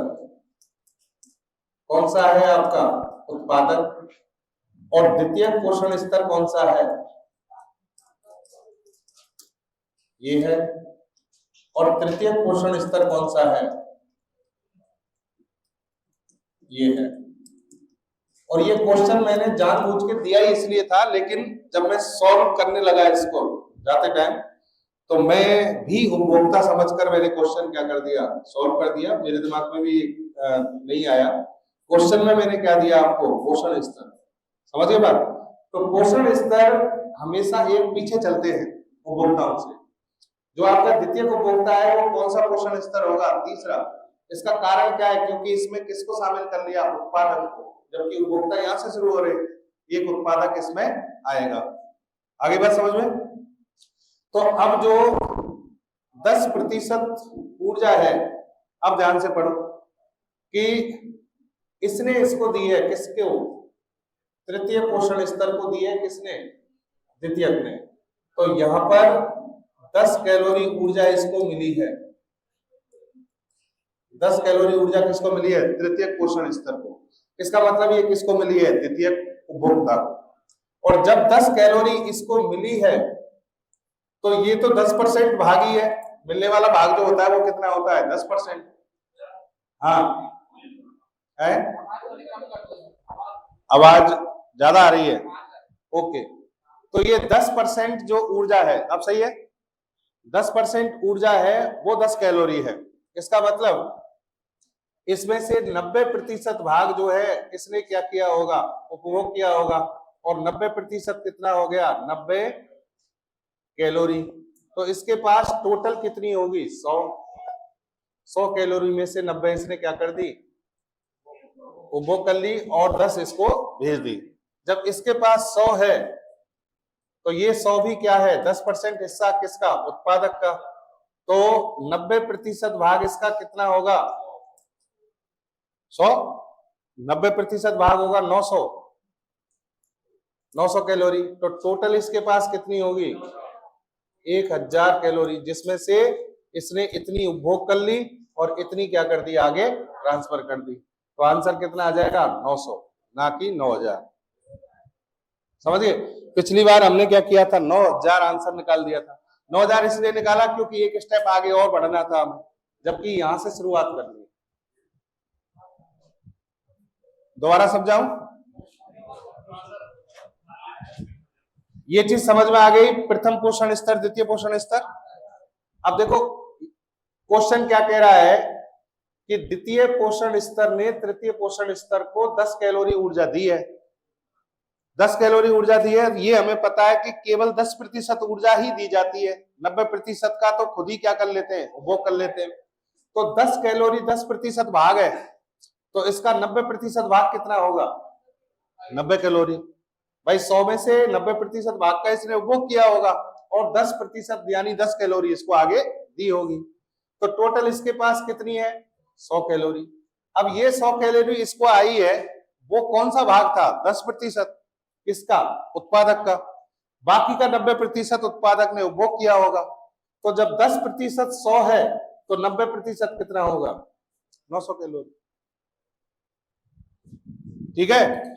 कौन सा है आपका, उत्पादक, और द्वितीय पोषण स्तर कौन सा है, ये है, और तृतीय पोषण स्तर कौन सा है, ये है। और ये क्वेश्चन मैंने जानबूझ के दिया ही इसलिए था, लेकिन जब मैं सॉल्व करने लगा इसको जाते टाइम, तो मैं भी उपभोक्ता समझकर मैंने क्वेश्चन क्या कर दिया, सॉल्व कर दिया। मेरे दिमाग में भी नहीं आया, क्वेश्चन में मैंने क्या दिया आपको, पोषण स्तर, समझिए बात। तो पोषण स्तर हमेशा एक पीछे चलते हैं उपभोक्ताओं से। जो आपका द्वितीय उपभोक्ता है वो कौन सा पोषण स्तर होगा, तीसरा। इसका कारण क्या है, क्योंकि इसमें किसको शामिल कर लिया, उत्पादक को, जबकि उपभोक्ता यहां से शुरू हो रहे, एक उत्पादक इसमें आएगा। आगे बात समझ में। तो अब जो 10% ऊर्जा है, अब ध्यान से पढ़ो कि इसने इसको दी है, किसको, तृतीय पोषण स्तर को दी है किसने, द्वितीयक ने। तो यहां पर 10 कैलोरी ऊर्जा इसको मिली है, 10 कैलोरी ऊर्जा किसको मिली है, तृतीय पोषण स्तर को। इसका मतलब ये किसको मिली है, द्वितीय उपभोक्ता को। और जब 10 कैलोरी इसको मिली है तो ये तो 10% भाग ही है, मिलने वाला भाग जो होता है वो कितना होता है, 10%। हाँ है, आवाज ज्यादा आ रही है, ओके। तो ये 10% जो ऊर्जा है, अब सही है, 10% ऊर्जा है वो 10 कैलोरी है। इसका मतलब इसमें से 90% भाग जो है इसने क्या किया होगा, उपभोग किया होगा। और 90% कितना हो गया, 90 कैलोरी। तो इसके पास टोटल कितनी होगी, 100 कैलोरी में से 90 इसने क्या कर दी, उपभोग कर ली, और 10 इसको भेज दी। जब इसके पास 100 है तो ये 100 भी क्या है, 10% हिस्सा किसका, उत्पादक का। तो 90% भाग इसका कितना होगा, 100, 90% भाग होगा 900 कैलोरी। तो टोटल इसके पास कितनी होगी, 1000 कैलोरी, जिसमें से इसने इतनी उपभोग कर ली और इतनी क्या कर दी, आगे ट्रांसफर कर दी। तो आंसर कितना आ जाएगा, 900, ना कि 9000। समझिए, पिछली बार हमने क्या किया था, 9000 आंसर निकाल दिया था। 9000 इसलिए निकाला क्योंकि एक स्टेप आगे और बढ़ना था हमें, जबकि यहां से शुरुआत करनी। दोबारा समझाऊं, ये चीज समझ में आ गई, प्रथम पोषण स्तर, द्वितीय पोषण स्तर। अब देखो क्वेश्चन क्या कह रहा है कि द्वितीय पोषण स्तर ने तृतीय पोषण स्तर को 10 कैलोरी ऊर्जा दी है। 10 कैलोरी ऊर्जा दी है। ये हमें पता है कि केवल 10% ऊर्जा ही दी जाती है, 90% का तो खुद ही क्या कर लेते हैं, उपभोग कर लेते हैं। तो 10 कैलोरी 10% भाग है, तो इसका 90% भाग कितना होगा, 90 कैलोरी। भाई 100 में से 90% भाग का इसने उपभोग किया होगा और 10% यानी 10 कैलोरी इसको आगे दी होगी। तो टोटल इसके पास कितनी है, 100 कैलोरी। अब ये 100 कैलोरी इसको आई है, वो कौन सा भाग था, 10%, किसका, उत्पादक का। बाकी का 90% उत्पादक ने उपभोग किया होगा। तो जब 10% 100 है तो 90% कितना होगा, 900 कैलोरी। ठीक है।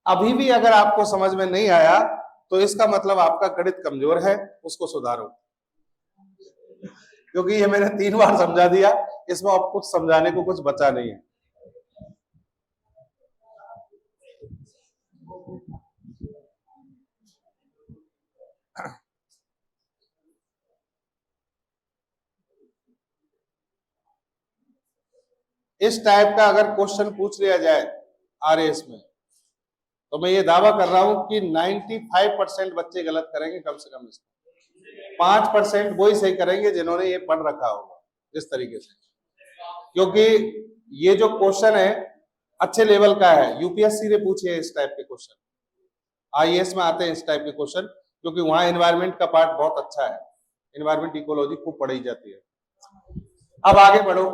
अभी भी अगर आपको समझ में नहीं आया तो इसका मतलब आपका गणित कमजोर है, उसको सुधारो, क्योंकि ये मैंने 3 बार समझा दिया, इसमें अब कुछ समझाने को कुछ बचा नहीं है। इस टाइप का अगर क्वेश्चन पूछ लिया जाए आरएएस में, तो मैं ये दावा कर रहा हूं कि 95% बच्चे गलत करेंगे, कम से कम इसमें 5% वो ही सही करेंगे जिन्होंने ये पढ़ रखा होगा इस तरीके से। क्योंकि ये जो क्वेश्चन है अच्छे लेवल का है, यूपीएससी ने पूछे है इस टाइप के क्वेश्चन, आईएएस में आते हैं इस टाइप के क्वेश्चन, क्योंकि वहां एनवायरमेंट का पार्ट बहुत अच्छा है, एनवायरमेंट इकोलॉजी खूब पढ़ाई जाती है। अब आगे बढ़ो।